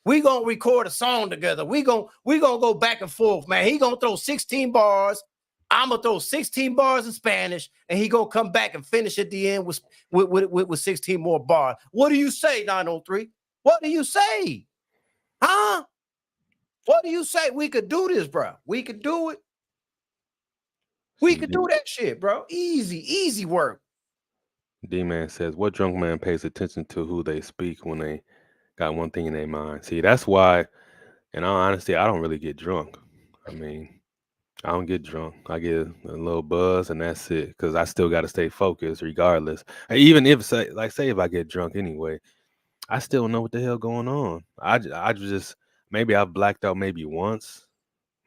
We gonna record a song together. We gonna go back and forth, man. He gonna throw 16 bars. I'm gonna throw 16 bars in Spanish, and he gonna come back and finish at the end with 16 more bars. What do you say, 903? What do you say? Huh? What do you say? We could do this, bro. We could do it. We could do that shit, bro. Easy work. D-Man says, what drunk man pays attention to who they speak when they got one thing in their mind? See, that's why, in all honesty, I don't really get drunk. I mean, I don't get drunk. I get a little buzz, and that's it, because I still got to stay focused regardless. Even if, say if I get drunk anyway, I still know what the hell going on. I just, maybe I've blacked out maybe once,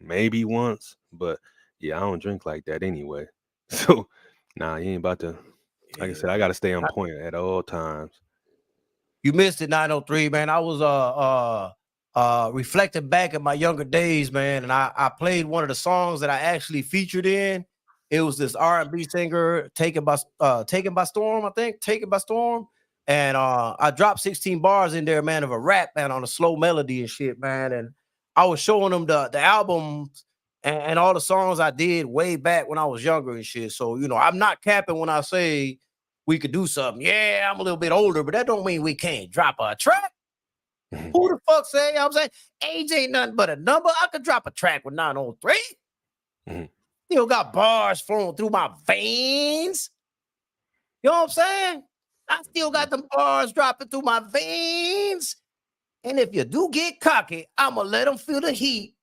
but yeah, I don't drink like that anyway. So Nah, you ain't about to. Like I said, I got to stay on point at all times. You missed it, 903, man. I was reflecting back at my younger days, man, and I played one of the songs that I actually featured in. It was this R&B singer, Taken by Storm, I think, Taken by Storm. And I dropped 16 bars in there, man, of a rap, man, on a slow melody and shit, man. And I was showing them the albums and all the songs I did way back when I was younger and shit. So, you know, I'm not capping when I say we could do something. Yeah, I'm a little bit older, but that don't mean we can't drop a track. Who the fuck say? You know what I'm saying? Age ain't nothing but a number. I could drop a track with 903. Still got bars flowing through my veins. You know what I'm saying? I still got them bars dropping through my veins. And if you do get cocky, I'm going to let him feel the heat,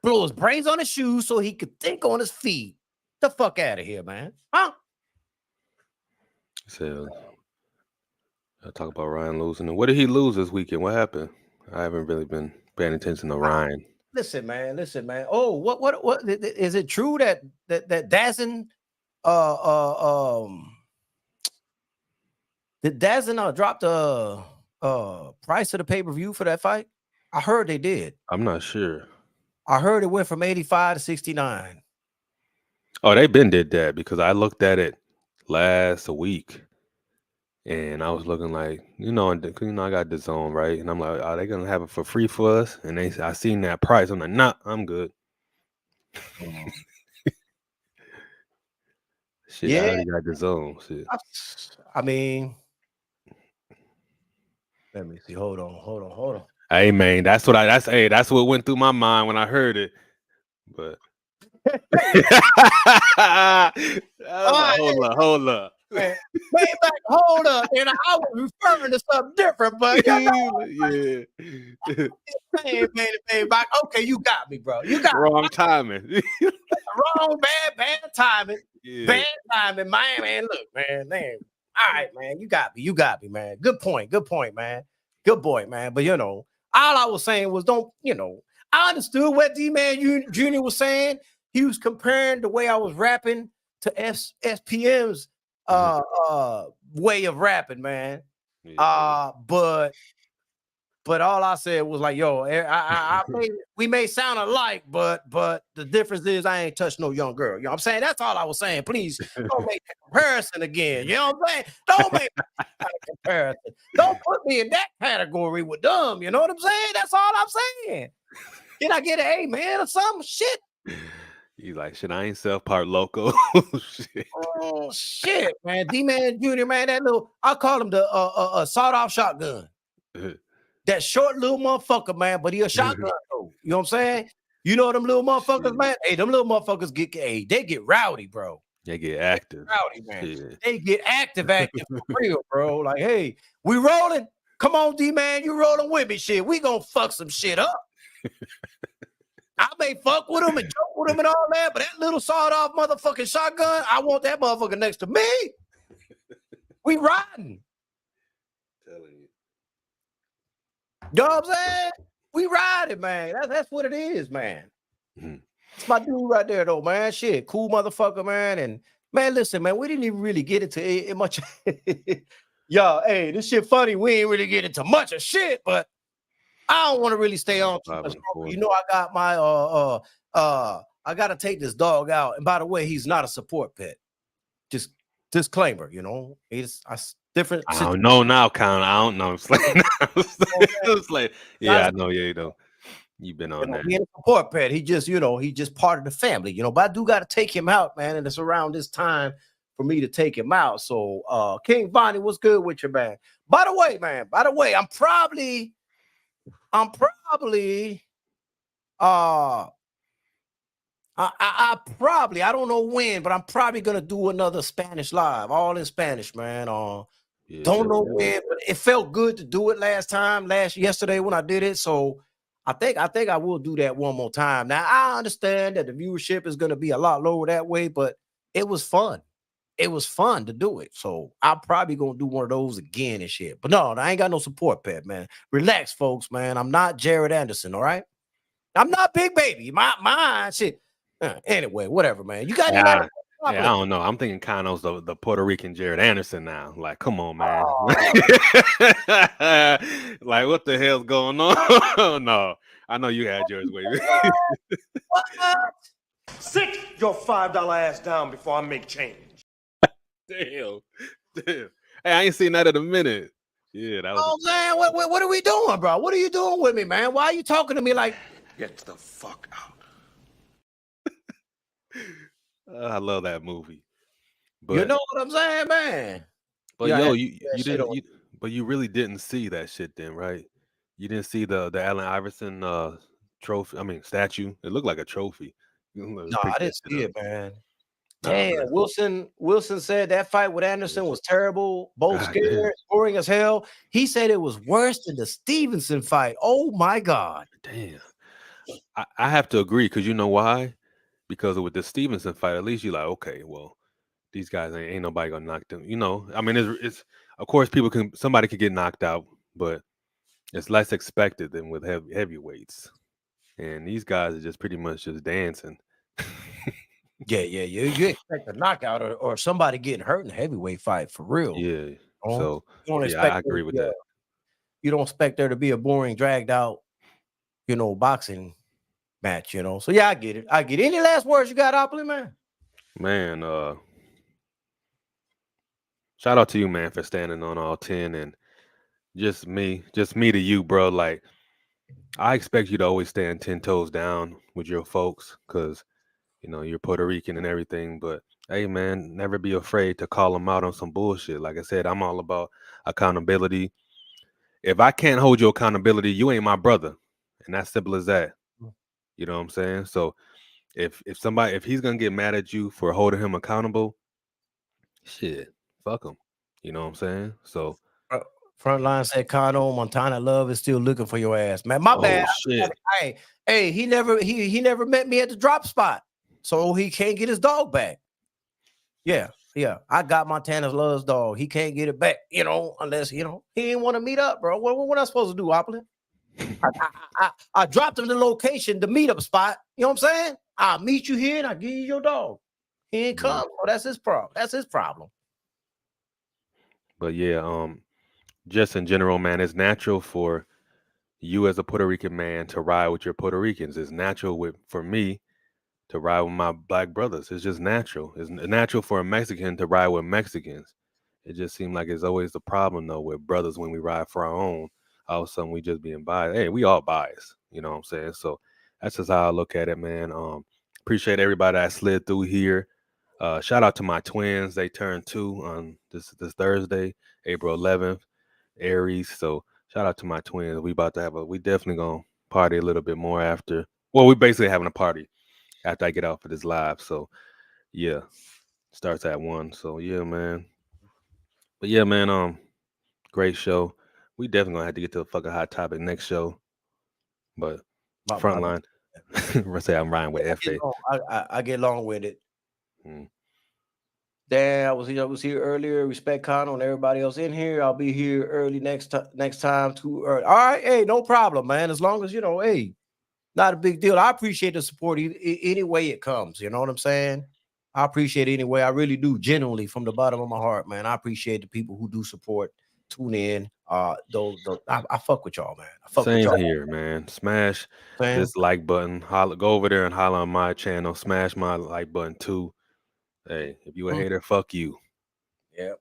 blow his brains on his shoes so he could think on his feet. The fuck out of here, man. Huh? So, I'll talk about Ryan losing. And what did he lose this weekend? What happened? I haven't really been paying attention to Ryan. Listen, man. Oh, what is it true that Dazn did Dazn dropped the price of the pay-per-view for that fight? I heard they did. I'm not sure. I heard it went from 85 to 69. Oh, they been did that because I looked at it last week. And I was looking like, I got the zone, right? And I'm like, are they gonna have it for free for us? And I seen that price. I'm like, nah, I'm good. Shit, Yeah. I already got the zone. Shit. I mean, let me see. Hold on. Hey man, that's what went through my mind when I heard it. But hold up. Man, way back, hold up, and I was referring to something different, but yeah. Back. Okay, you got me, bro. You got wrong timing. Wrong, bad timing. Yeah. Bad timing, man. Look, man. All right, man. You got me, man. Good point, man. Good boy, man. But all I was saying was I understood what D-Man Jr. was saying. He was comparing the way I was rapping to SPM's way of rapping, man. Yeah. But all I said was like, yo, we may sound alike, but the difference is I ain't touched no young girl. You know what I'm saying? That's all I was saying. Please don't make that comparison again. You know what I'm saying? Don't make that kind of comparison. Don't put me in that category with them. You know what I'm saying? That's all I'm saying. Can I get an amen or something? Shit. You like, shit, I ain't self-part loco. Shit. Oh, shit, man. D-Man Jr., man, that little, I call him the sawed-off shotgun. That short little motherfucker, man, but he a shotgun, though. You know what I'm saying? You know them little motherfuckers, man? Hey, them little motherfuckers they get rowdy, bro. They get active. Rowdy, man. Yeah. They get active for real, bro. Like, hey, we rolling? Come on, D-Man, you rolling with me, shit. We gonna fuck some shit up. I may fuck with him and joke with him and all that, but that little sawed-off motherfucking shotgun, I want that motherfucker next to me. We riding. Telling you. You know what I'm saying? We riding, man. That's what it is, man. Mm-hmm. It's my dude right there, though, man. Shit, cool motherfucker, man. And, man, listen, man, we didn't even really get into it much. Yo, hey, this shit funny. We ain't really get into much of shit, but I don't want to really stay on too much. I got my I gotta take this dog out. And by the way, he's not a support pet. Just disclaimer, he's different. I don't know now, Con. I don't know. It's like, yeah, I know. Yeah, you've been on that. He ain't a support pet. He just, he just part of the family. But I do got to take him out, man. And it's around this time for me to take him out. So, King Bonnie, what's good with you, man? By the way, I'm probably I don't know when, but I'm probably gonna do another Spanish live, all in Spanish, man. Don't know when, but it felt good to do it yesterday when I did it. So I think I will do that one more time. Now I understand that the viewership is gonna be a lot lower that way, but it was fun. It was fun to do it. So I'm probably going to do one of those again and shit. But no, I ain't got no support pet, man. Relax, folks, man. I'm not Jared Anderson, all right? I'm not Big Baby. My shit. Anyway, whatever, man. You got Hey, I don't know. I'm thinking Kano's the Puerto Rican Jared Anderson now. Like, come on, man. Oh. Like, what the hell's going on? No, I know you had yours, baby. What? Sit your $5 ass down before I make change. Damn. Hey, I ain't seen that in a minute. Yeah, that was. Oh man, what are we doing, bro? What are you doing with me, man? Why are you talking to me like? Get the fuck out. I love that movie. But You know what I'm saying, man? But Yeah, I yo, had you that shit didn't. on. But you really didn't see that shit then, right? You didn't see the Allen Iverson trophy. I mean, statue. It looked like a trophy. No, Pick I that didn't shit see up. it, man. Nah, Damn, man. Wilson said that fight with Anderson was terrible, both God damn. scared, boring as hell. He said it was worse than the Stevenson fight. Oh my God. Damn. I have to agree because you know why? Because with the Stevenson fight, at least you're like, okay, well, these guys ain't nobody gonna knock them. You know, I mean, it's of course somebody could get knocked out, but it's less expected than with heavyweights. And these guys are just pretty much just dancing. Yeah. You expect a knockout or somebody getting hurt in a heavyweight fight for real. Yeah. Oh, So you don't yeah, expect I agree with that. you don't expect there to be a boring, dragged out, boxing match, So yeah, I get it. Any last words you got, Opley, man? Man, shout out to you, man, for standing on all 10 and just me to you, bro. Like, I expect you to always stand 10 toes down with your folks because, you're Puerto Rican and everything. But hey, man, never be afraid to call them out on some bullshit. Like I said, I'm all about accountability. If I can't hold you accountability, you ain't my brother. And that's simple as that. You know what I'm saying? So if he's gonna get mad at you for holding him accountable, shit, fuck him. You know what I'm saying? So Frontline said Cano Montana Love is still looking for your ass, man. My bad. Shit. Hey, he never met me at the drop spot, so he can't get his dog back. Yeah. I got Montana Love's dog. He can't get it back, unless he didn't want to meet up, bro. What I supposed to do, Opley? I dropped him the location, the meetup spot. You know what I'm saying? I'll meet you here and I'll give you your dog. He ain't come. Oh, that's his problem. That's his problem. But yeah, just in general, man, it's natural for you as a Puerto Rican man to ride with your Puerto Ricans. It's natural for me to ride with my black brothers. It's just natural. It's natural for a Mexican to ride with Mexicans. It just seems like it's always the problem though with brothers when we ride for our own. All of a sudden we just being biased. Hey, we all biased. You know what I'm saying? So that's just how I look at it, man. Appreciate everybody that slid through here. Shout out to my twins. They turned 2 on this Thursday, April 11th, Aries. So shout out to my twins. We about to we definitely gonna party a little bit more after. Well, we basically having a party after I get out for this live. So yeah, starts at 1. So yeah, man. But yeah, man, great show. We definitely gonna have to get to a fucking hot topic next show. But frontline. I say I'm riding with FA. I get along with it. Dan, I was here earlier. Respect Connor and everybody else in here. I'll be here early next time too early. All right, hey, no problem, man. As long as hey, not a big deal. I appreciate the support any way it comes. You know what I'm saying? I appreciate it anyway. I really do, genuinely, from the bottom of my heart, man. I appreciate the people who do support, tune in. I fuck with y'all, man. I fuck Same with y'all. here, man. Smash this like button. Go over there and holler on my channel. Smash my like button too. Hey, if you a hater, fuck you. Yep.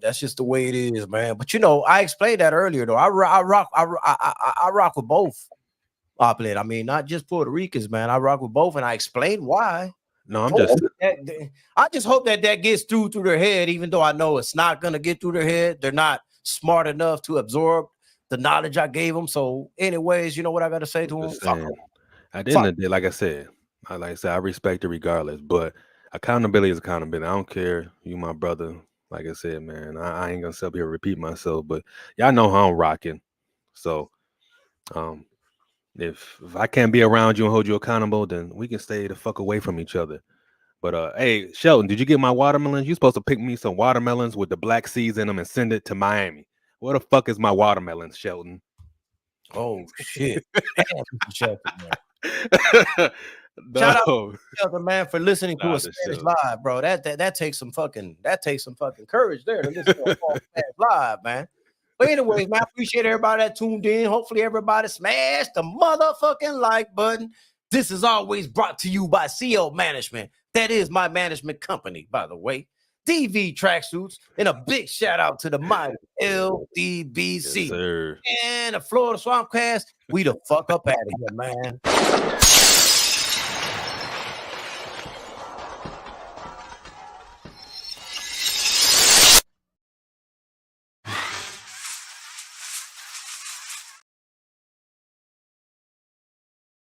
That's just the way it is, man. But I explained that earlier, though. I rock with both. Opley. I mean, not just Puerto Ricans, man. I rock with both, and I explained why. No, I just hope that gets through their head, even though I know it's not gonna get through their head. They're not smart enough to absorb the knowledge I gave them. So, anyways, you know what I got to say to them? At the end of the day, like I said, I respect it regardless. But accountability is accountability. I don't care. You my brother. Like I said, man, I ain't gonna sit up here and repeat myself. But y'all know how I'm rocking. So, if I can't be around you and hold you accountable, then we can stay the fuck away from each other. But hey, Shelton, did you get my watermelons? You supposed to pick me some watermelons with the black seeds in them and send it to Miami. Where the fuck is my watermelons, Shelton? Oh shit! Shout out No. to each other, man, for listening to Nah, a this Spanish show. live, bro. That takes some fucking courage there to listen to a full Spanish live, man. But anyways, man, I appreciate everybody that tuned in. Hopefully, everybody smashed the motherfucking like button. This is always brought to you by CO Management. That is my management company, by the way. DV Tracksuits, and a big shout out to the mighty LDBC Yes, sir. and the Florida Swampcast. We the fuck up out of here, man.